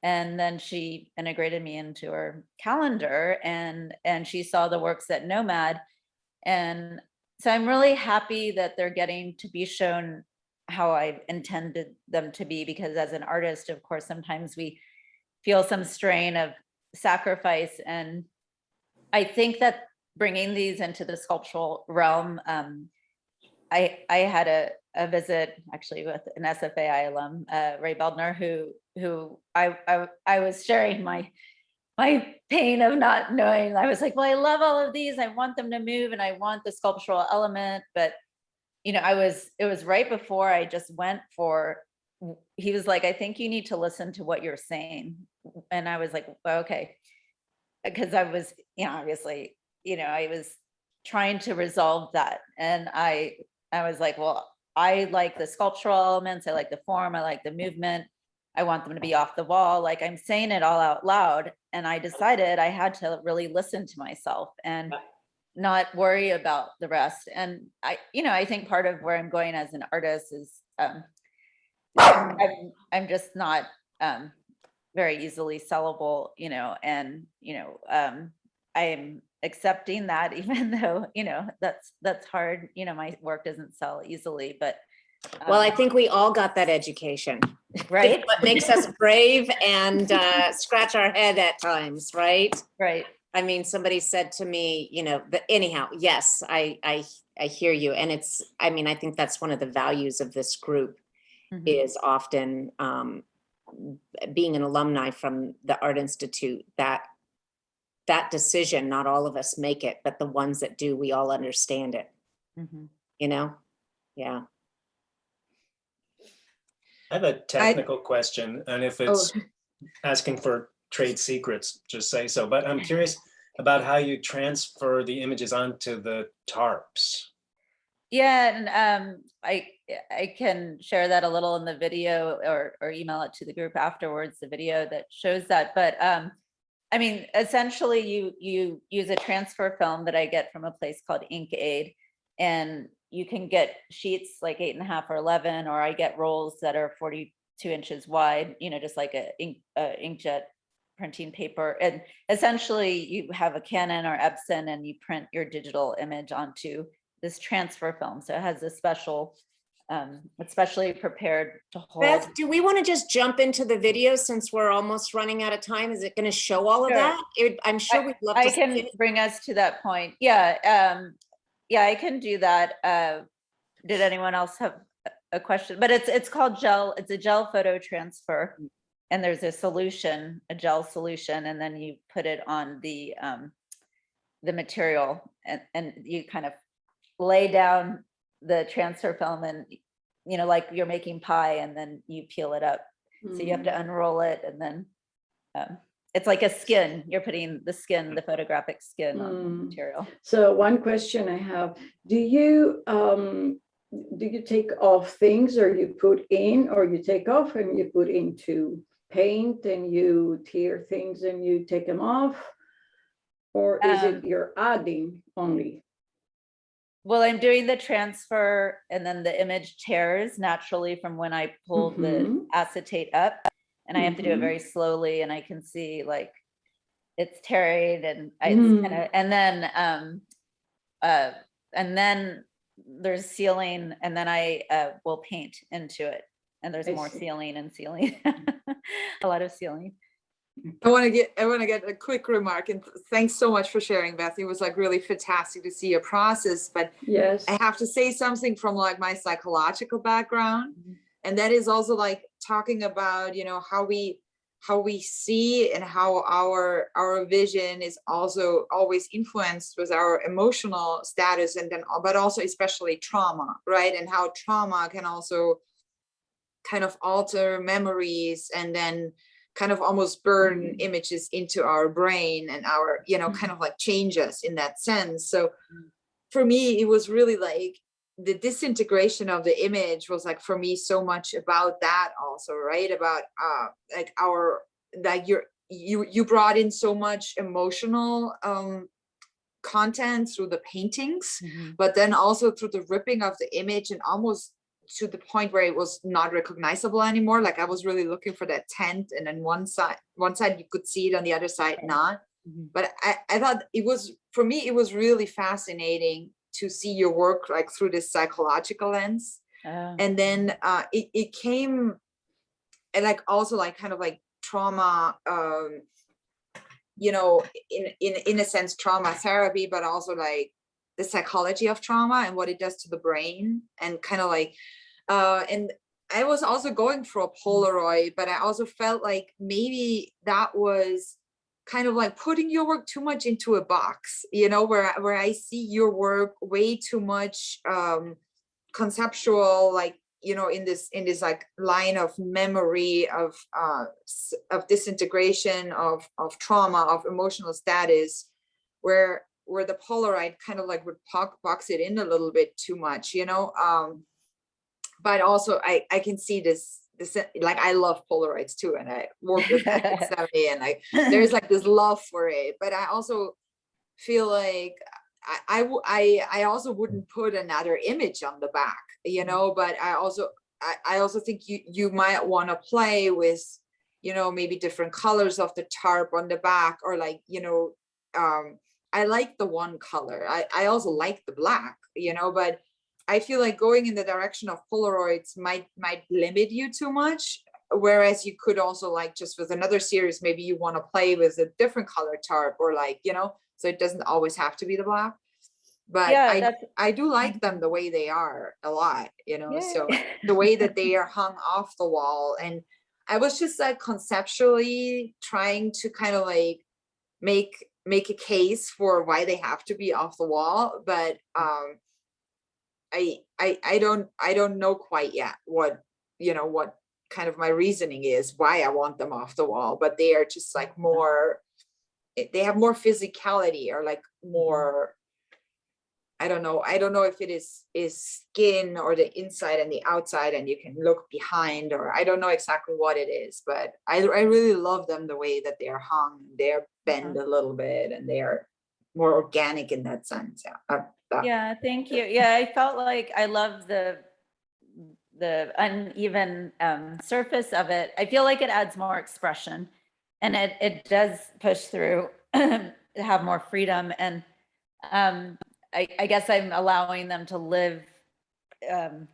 and then she integrated me into her calendar, and she saw the works at Nomad. And so I'm really happy that they're getting to be shown how I intended them to be, because as an artist, of course, sometimes we feel some strain of sacrifice. And I think that bringing these into the sculptural realm, I had a visit actually with an SFAI alum, Ray Beldner, who I was sharing my pain of not knowing. I was like, well, I love all of these. I want them to move, and I want the sculptural element. But, it was right before I just went for, he was like, I think you need to listen to what you're saying. And I was like, okay. Because I was, obviously, I was trying to resolve that. And I was like, well, I like the sculptural elements. I like the form. I like the movement. I want them to be off the wall. Like, I'm saying it all out loud. And I decided I had to really listen to myself and not worry about the rest. And I think part of where I'm going as an artist is I'm just not very easily sellable, and I'm accepting that, even though that's hard. My work doesn't sell easily, but Well, I think we all got that education. Right, It's what makes us brave and scratch our head at times, right? right. I mean, somebody said to me, you know, but anyhow, yes, I hear you. And it's, I mean, I think that's one of the values of this group Mhm. is often being an alumni from the Art Institute, that decision, not all of us make it, but the ones that do, we all understand it, Mhm. you know? Yeah. I have a technical question, and if it's Oh. asking for trade secrets, just say so. But I'm curious about how you transfer the images onto the tarps. Yeah, and I can share that a little in the video or email it to the group afterwards, the video that shows that. But I mean, essentially you use a transfer film that I get from a place called Ink Aid, and you can get sheets like 8.5 or 11, or I get rolls that are 42 inches wide, you know, just like a inkjet printing paper. And essentially you have a Canon or Epson and you print your digital image onto this transfer film. So it has a special, especially prepared to hold. Beth, do we want to just jump into the video since we're almost running out of time? Is it going to show all of Sure. that? I'm sure we'd love to I see can it. bring us to that point. Yeah, yeah, I can do that. Did anyone else have a question? But it's called gel. It's a gel photo transfer, and there's a solution, a gel solution, and then you put it on the material, and you kind of lay down the transfer film, and you know, like you're making pie, and then you peel it up. So you have to unroll it, and then it's like a skin. You're putting the skin, the photographic skin on the material. So one question I have, do you take off things, or you put in, or you take off and you put into paint and you tear things and you take them off? Or is it you're adding only? Well, I'm doing the transfer, and then the image tears naturally from when I pull the acetate up, and I have to do it very slowly, and I can see like it's tearing, and it's kind of, and then there's sealing, and then I will paint into it, and there's more sealing and sealing, a lot of sealing. I want to get a quick remark, and thanks so much for sharing, Beth. It was like really fantastic to see your process, but yes, I have to say something from like my psychological background. And that is also like talking about, you know, how we see and how our vision is also always influenced with our emotional status, and then, but also especially trauma, right? And how trauma can also kind of alter memories and then kind of almost burn images into our brain and our, you know, kind of like change us in that sense. So for me, it was really like the disintegration of the image was like, for me, so much about that also, right? About like you brought in so much emotional content through the paintings, but then also through the ripping of the image, and almost to the point where it was not recognizable anymore. Like I was really looking for that tent, and then one side you could see it, on the other side not. But I thought it was, for me, it was really fascinating to see your work like through this psychological lens. And then it came, and like also like kind of like trauma, you know, in a sense, trauma therapy, but also like the psychology of trauma and what it does to the brain, and kind of like, and I was also going for a Polaroid, but I also felt like maybe that was kind of like putting your work too much into a box, you know, where I see your work way too much conceptual, like, you know, in this like line of memory of disintegration, of trauma, of emotional status, where the Polaroid kind of like would box it in a little bit too much, you know. But also I can see this, like I love Polaroids too, and I work with Pixar, and like there's like this love for it. But I also feel like I also wouldn't put another image on the back, you know. But I also think you might want to play with, you know, maybe different colors of the tarp on the back, or like, you know, I like the one color. I also like the black, you know, but I feel like going in the direction of Polaroids might limit you too much. Whereas you could also, like, just with another series, maybe you want to play with a different color tarp, or like, you know, so it doesn't always have to be the black. But Yeah, I do like them the way they are a lot, you know, Yay. so the way that they are hung off the wall. And I was just like conceptually trying to kind of like make a case for why they have to be off the wall. But I don't know quite yet what, you know, what kind of my reasoning is why I want them off the wall, but they are just like more, they have more physicality, or like more, I don't know if it is skin or the inside and the outside, and you can look behind, or I don't know exactly what it is, but I really love them the way that they're hung. They're bent a little bit, and they're more organic in that sense. Yeah, thank you. Yeah, I felt like I love the uneven surface of it. I feel like it adds more expression, and it does push through to have more freedom. And I guess I'm allowing them to live kind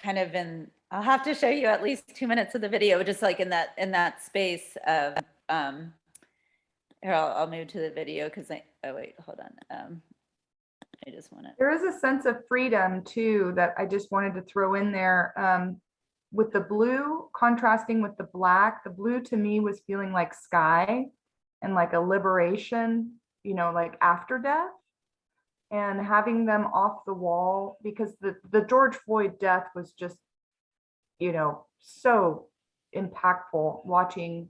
of in, I'll have to show you at least 2 minutes of the video, just like in that space of here, I'll move to the video because oh wait, hold on. I just want to. There is a sense of freedom too that I just wanted to throw in there. With the blue contrasting with the black, the blue to me was feeling like sky and like a liberation, you know, like after death, and having them off the wall, because the George Floyd death was just, you know, so impactful, watching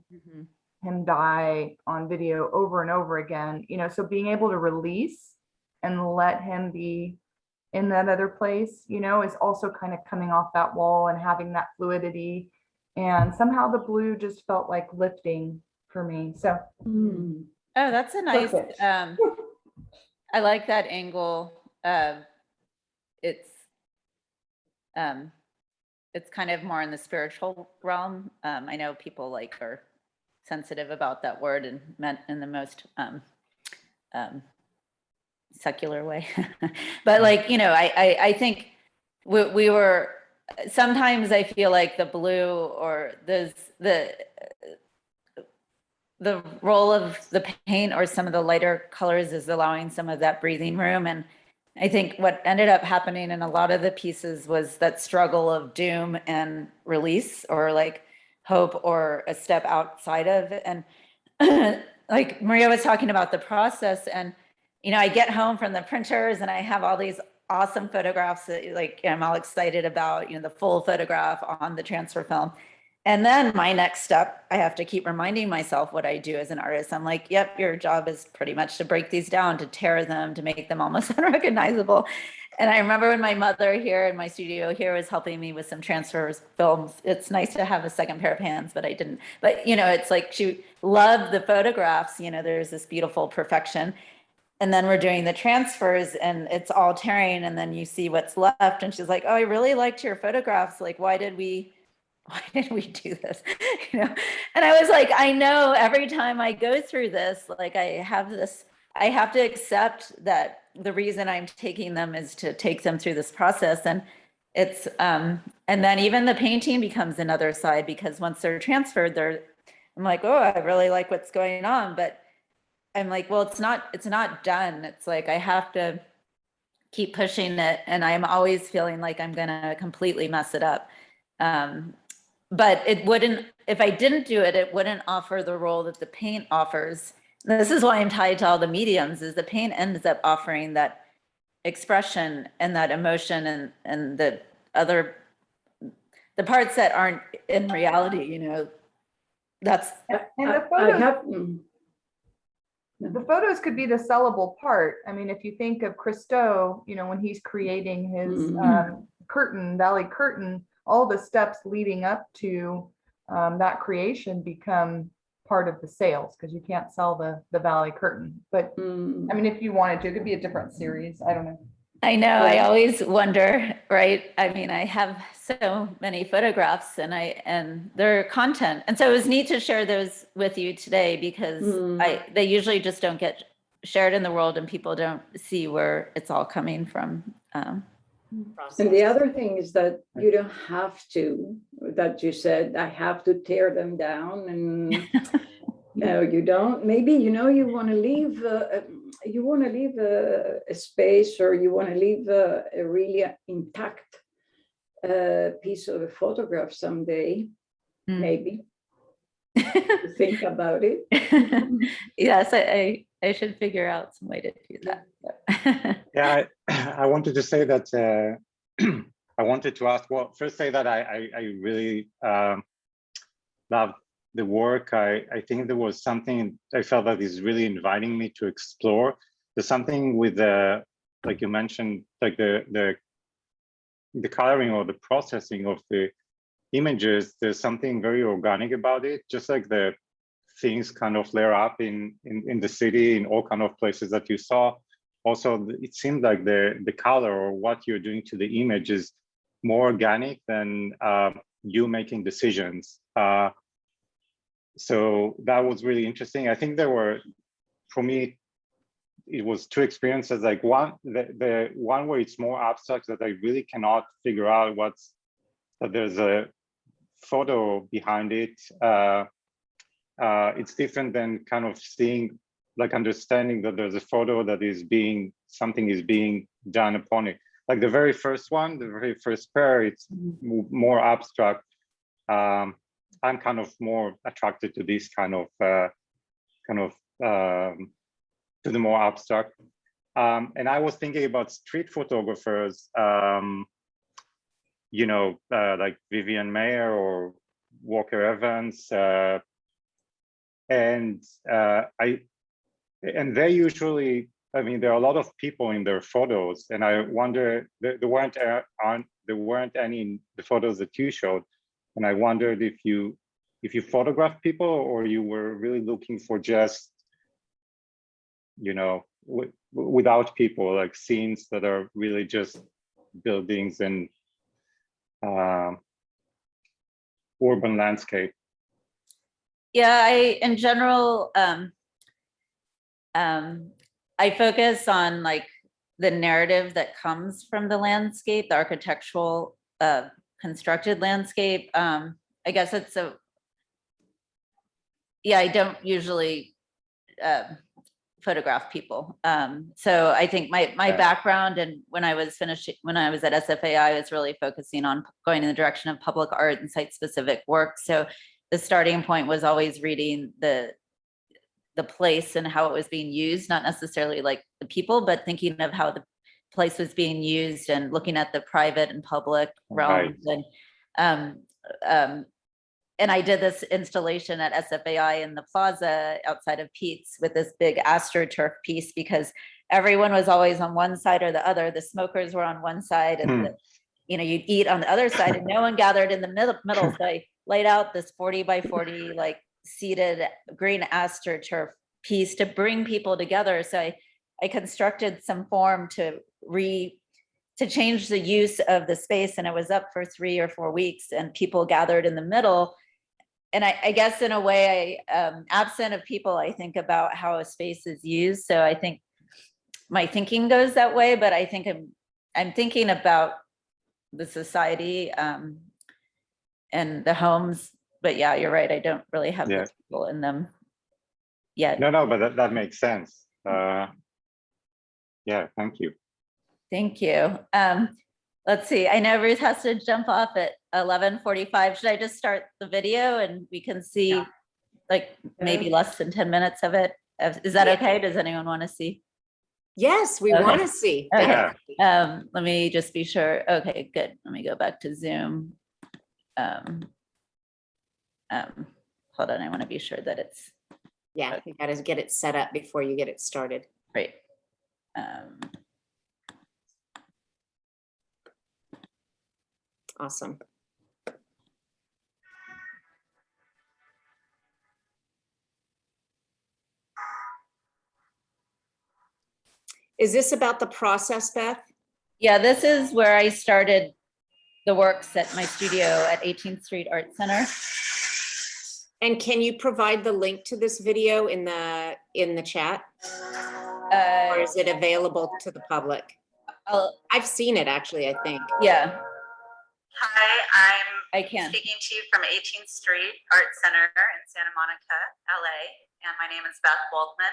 him die on video over and over again, you know, so being able to release and let him be in that other place, you know, is also kind of coming off that wall and having that fluidity. And somehow the blue just felt like lifting for me. So oh, that's a nice I like that angle. It's kind of more in the spiritual realm. I know people like are sensitive about that word and meant in the most secular way. But like, you know, I think we were, sometimes I feel like the blue or the role of the paint or some of the lighter colors is allowing some of that breathing room. And I think what ended up happening in a lot of the pieces was that struggle of doom and release, or like hope, or a step outside of it. And like Maria was talking about the process, and you know, I get home from the printers and I have all these awesome photographs that like I'm all excited about, you know, the full photograph on the transfer film. And then my next step, I have to keep reminding myself what I do as an artist. I'm like, yep, your job is pretty much to break these down, to tear them, to make them almost unrecognizable. And I remember when my mother here in my studio here was helping me with some transfer films. It's nice to have a second pair of hands, but I didn't. But, you know, it's like she loved the photographs. You know, there's this beautiful perfection. And then we're doing the transfers and it's all tearing, and then you see what's left. And she's like, oh, I really liked your photographs. Like, why did we do this? You know? And I was like, I know every time I go through this, like I have to accept that the reason I'm taking them is to take them through this process. And it's, and then even the painting becomes another side, because once they're transferred, I'm like, oh, I really like what's going on. But I'm like, well, it's not done. It's like, I have to keep pushing it. And I'm always feeling like I'm going to completely mess it up. But it wouldn't, if I didn't do it, it wouldn't offer the role that the paint offers. This is why I'm tied to all the mediums, is the paint ends up offering that expression and that emotion and the parts that aren't in reality, you know, that's. And the photos could be the sellable part. I mean, if you think of Christo, you know, when he's creating his valley curtain, all the steps leading up to that creation become part of the sales, because you can't sell the valley curtain. But I mean, if you wanted to, it could be a different series. I don't know. I know, I always wonder, right? I mean, I have so many photographs and their content. And so it was neat to share those with you today, because they usually just don't get shared in the world and people don't see where it's all coming from. Um, And the other thing is that you don't have to, that you said, I have to tear them down, and no, you don't. Maybe, you want to leave, a space, or you want to leave a really intact piece of a photograph someday, maybe. Think about it. Yes, I should figure out some way to do that. Yeah, I wanted to say that I wanted to ask, well, first say that I really love the work. I think there was something I felt that is really inviting me to explore. There's something with the, like you mentioned, like the coloring or the processing of the images. There's something very organic about it, just like the things kind of layer up in the city, in all kind of places that you saw. Also, it seemed like the color or what you're doing to the image is more organic than you making decisions. So that was really interesting. I think there were, for me, it was two experiences. Like the one where it's more abstract, that I really cannot figure out that there's a photo behind it. It's different than kind of seeing, like understanding that there's a photo that something is being done upon it. Like the very first one, the very first pair, it's more abstract. I'm kind of more attracted to this kind of to the more abstract. And I was thinking about street photographers, like Vivian Mayer or Walker Evans, and they usually, I mean, there are a lot of people in their photos, and I wonder, there weren't any in the photos that you showed, and I wondered if you photographed people, or you were really looking for just, without people, like scenes that are really just buildings and urban landscape. Yeah, in general, I focus on like the narrative that comes from the landscape, the architectural constructed landscape. I guess I don't usually photograph people. So I think my background, and when I was at SFAA, I was really focusing on going in the direction of public art and site-specific work. So the starting point was always reading the place and how it was being used, not necessarily like the people, but thinking of how the place was being used and looking at the private and public realms. Right. And I did this installation at SFAI in the plaza outside of Pete's with this big AstroTurf piece, because everyone was always on one side or the other. The smokers were on one side, and you'd eat on the other side, and no one gathered in the middle. So I laid out this 40 by 40 like seated green AstroTurf piece to bring people together. So I constructed some form to change the use of the space, and it was up for 3 or 4 weeks, and people gathered in the middle. And I guess in a way, absent of people, I think about how a space is used. So I think my thinking goes that way, but I think I'm thinking about the society and the homes. But yeah, you're right. I don't really have the people in them yet. No, but that makes sense. Yeah, thank you. Thank you. Let's see. I know Ruth has to jump off at 11:45. Should I just start the video and we can see like maybe less than 10 minutes of it? Is that okay? Does anyone want to see? Yes, we want to see. Okay. Let me just be sure. Okay, good. Let me go back to Zoom. Hold on. I want to be sure that it's. Yeah, you got to get it set up before you get it started. Great. Awesome. Is this about the process, Beth? Yeah, this is where I started the works at my studio at 18th Street Art Center. And can you provide the link to this video in the chat? Or is it available to the public? I've seen it actually, I think. Yeah, Hi, I I'm can. speaking to you from 18th Street Art Center in Santa Monica, LA, and my name is Beth Waldman.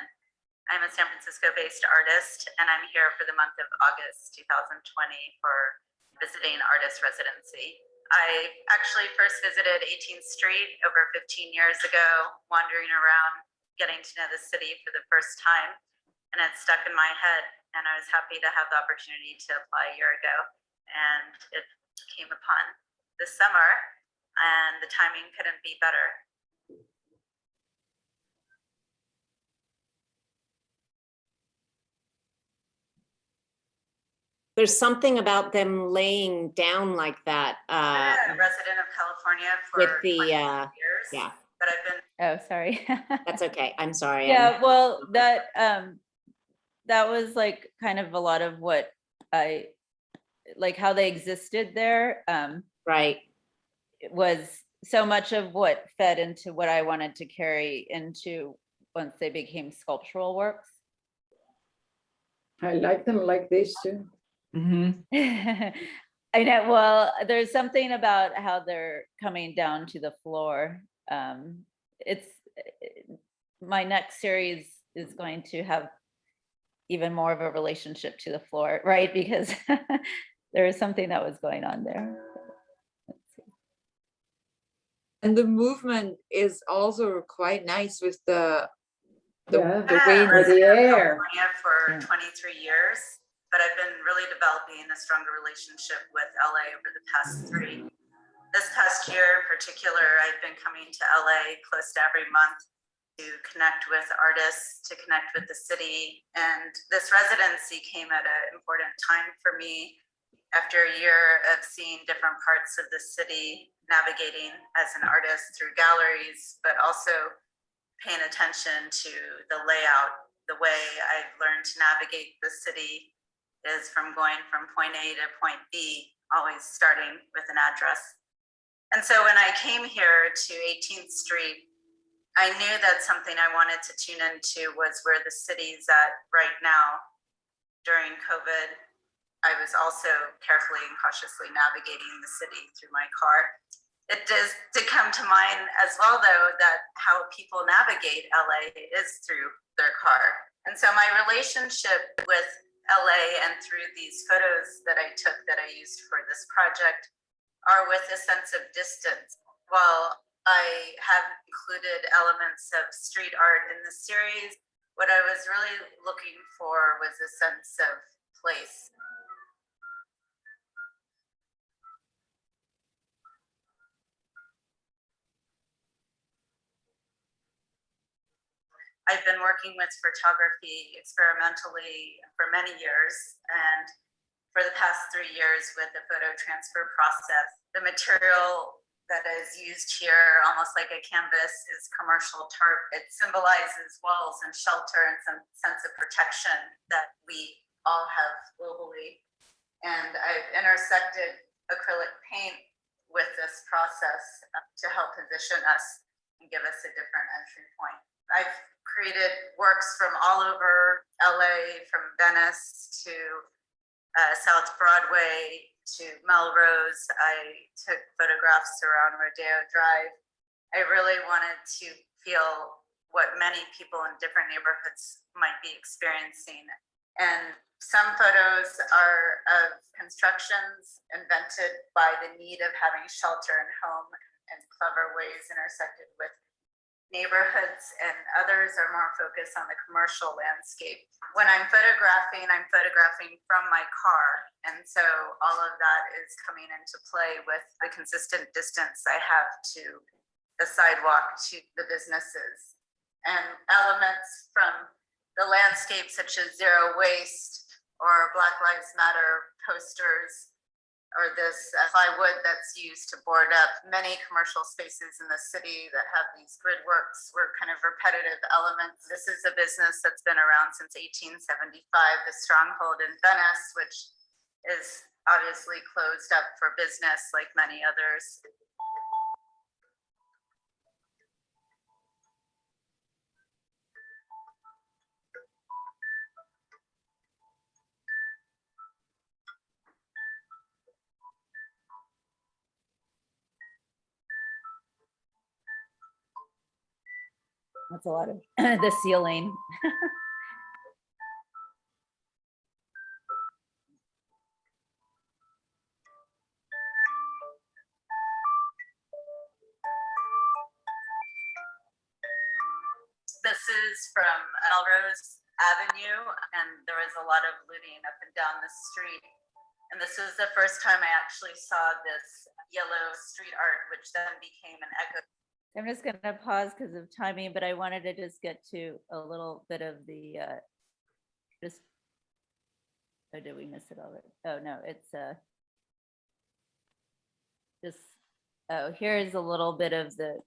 I'm a San Francisco-based artist, and I'm here for the month of August 2020 for visiting artist residency. I actually first visited 18th Street over 15 years ago, wandering around, getting to know the city for the first time, and it stuck in my head, and I was happy to have the opportunity to apply a year ago, and it came upon this summer, and the timing couldn't be better. There's something about them laying down like that. I'm a resident of California for With the, 20 years, yeah. but I've been Oh, sorry. That's okay. I'm sorry. Yeah, well, that was like kind of a lot of what I like how they existed there. Right. It was so much of what fed into what I wanted to carry into once they became sculptural works. I like them like this too. I know. Well, there's something about how they're coming down to the floor. It's my next series is going to have even more of a relationship to the floor, right? Because there is something that was going on there. And the movement is also quite nice with the Yeah, the way a for the resident of air. California for Yeah. 23 years, but I've been really developing a stronger relationship with LA over the past 3. This past year in particular, I've been coming to LA close to every month to connect with artists, to connect with the city. And this residency came at an important time for me after a year of seeing different parts of the city, navigating as an artist through galleries, but also paying attention to the layout. The way I've learned to navigate the city is from going from point A to point B, always starting with an address. And so when I came here to 18th Street, I knew that something I wanted to tune into was where the city's at right now. During COVID, I was also carefully and cautiously navigating the city through my car. It did come to mind as well, though, that how people navigate LA is through their car. And so my relationship with LA and through these photos that I took that I used for this project are with a sense of distance. While I have included elements of street art in the series, what I was really looking for was a sense of place. I've been working with photography experimentally for many years, and for the past 3 years with the photo transfer process. The material that is used here, almost like a canvas, is commercial tarp. It symbolizes walls and shelter and some sense of protection that we all have globally. And I've intersected acrylic paint with this process to help position us and give us a different entry point. I've created works from all over LA, from Venice to South Broadway to Melrose. I took photographs around Rodeo Drive. I really wanted to feel what many people in different neighborhoods might be experiencing. And some photos are of constructions invented by the need of having shelter and home in clever ways intersected with neighborhoods, and others are more focused on the commercial landscape. When I'm photographing from my car. And so all of that is coming into play with the consistent distance I have to the sidewalk, to the businesses, and elements from the landscape such as zero waste or Black Lives Matter posters, or this plywood that's used to board up many commercial spaces in the city that have these grid works were kind of repetitive elements. This is a business that's been around since 1875, the Stronghold in Venice, which is obviously closed up for business like many others. That's a lot of the ceiling. This is from Melrose Avenue, and there was a lot of looting up and down the street. And this was the first time I actually saw this yellow street art, which then became an echo. I'm just going to pause because of timing, but I wanted to just get to a little bit of the oh, did we miss it already? Oh no, it's just, oh, here's a little bit of the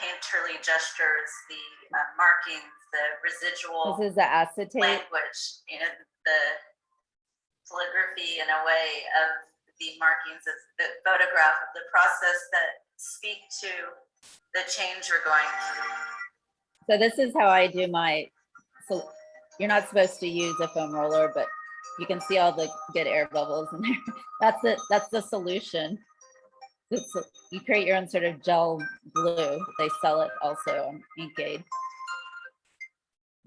painterly gestures, the markings, the residual this is the acetate. language, you know, the calligraphy in a way of the markings of the photograph of the process that speak to the change we're going through. So this is how I do my, so you're not supposed to use a foam roller, but you can see all the good air bubbles in there. That's it. That's the solution. You create your own sort of gel glue. They sell it also on Inkaid.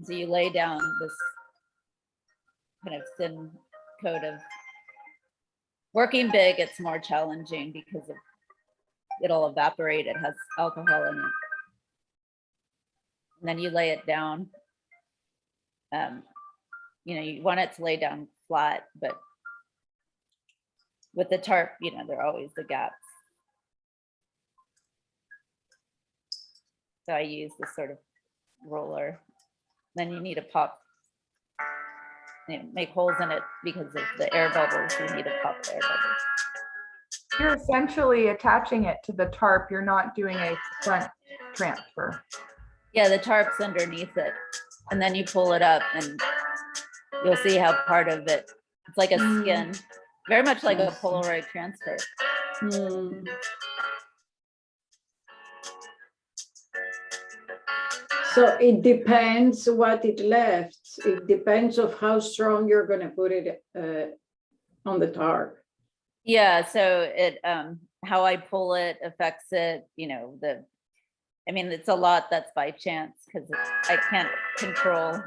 So you lay down this kind of thin coat of, working big, it's more challenging because of it'll evaporate. It has alcohol in it. And then you lay it down. You know, you want it to lay down flat, but with the tarp, you know, there are always the gaps. So I use this sort of roller. Then you need to pop, you know, make holes in it because of the air bubbles. You need to pop the air bubbles. You're essentially attaching it to the tarp. You're not doing a front transfer. Yeah, the tarp's underneath it. And then you pull it up and you'll see how part of it, it's like a skin, very much like a Polaroid transfer. So it depends what it left. It depends of how strong you're going to put it on the tarp. Yeah, so it how I pull it affects it, you know, I mean, it's a lot that's by chance because I can't control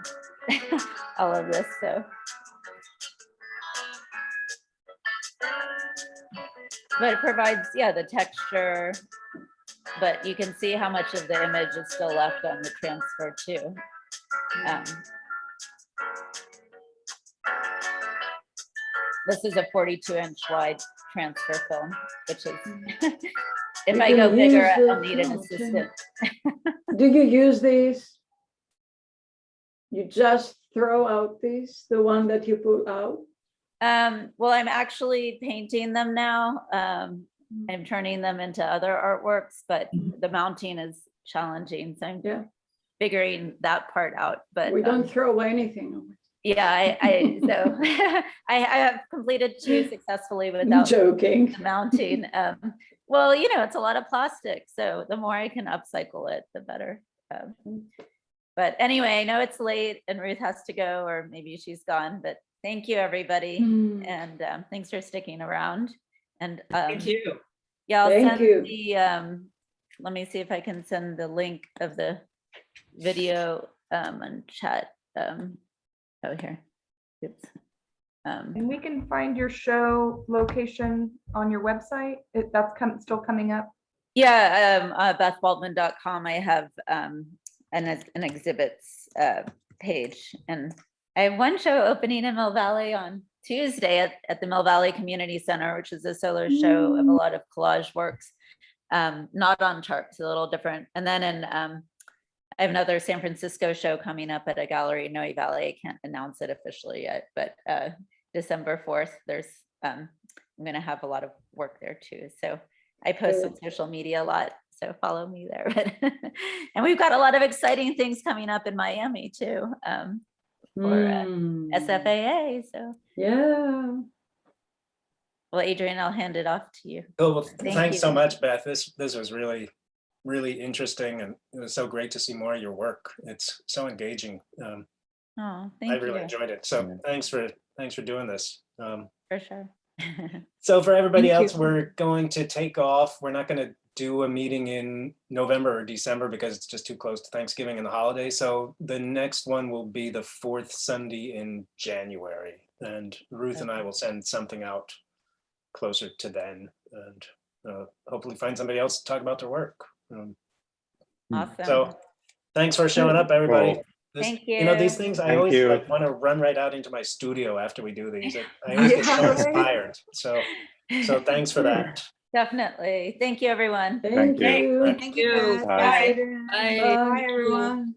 all of this, so. But it provides, yeah, the texture, but you can see how much of the image is still left on the transfer too. This is a 42-inch wide transfer film, which is, if I go bigger, I'll need an assistant. Do you use these? You just throw out these, the one that you pull out? Well, I'm actually painting them now. I'm turning them into other artworks, but the mounting is challenging. So I'm figuring that part out. But we don't throw anything. Yeah, so I have completed 2 successfully without joking. Mounting. Well, you know, it's a lot of plastic, so the more I can upcycle it, the better. But anyway, I know it's late and Ruth has to go, or maybe she's gone. But thank you, everybody, and thanks for sticking around. And thank you. Yeah, I'll thank send you. the. Let me see if I can send the link of the video on chat. Oh, here. Oops. And we can find your show location on your website. That's still coming up. Yeah, bethwaldman.com. I have an exhibits page, and I have one show opening in Mill Valley on Tuesday at the Mill Valley Community Center, which is a solo show of a lot of collage works, not on charts, a little different. And then I have another San Francisco show coming up at a gallery in Noe Valley. I can't announce it officially yet, but December 4th, I'm going to have a lot of work there too. So I post on social media a lot, so follow me there. And we've got a lot of exciting things coming up in Miami too for SFAA. So yeah. Well, Adrian, I'll hand it off to you. Oh, well, Thank thanks you. so much, Beth. This was really interesting, and it was so great to see more of your work. It's so engaging. Oh, I thank really you. enjoyed it. So thanks for doing this. For sure. So for everybody Thank else, you. we're going to take off. We're not going to do a meeting in November or December because it's just too close to Thanksgiving and the holiday. So the next one will be the 4th Sunday in January. And Ruth and I will send something out closer to then, and hopefully find somebody else to talk about their work. Awesome. So thanks for showing up, everybody. Cool. Thank You know, these you. things, I Thank always you. like, want to run right out into my studio after we do these. I always get so Yeah, right. inspired. So thanks for that. Definitely. Thank you, everyone. Thank you. you. Bye. Thank you, you. Beth. Bye. Bye, Adrian. Bye. Bye, everyone.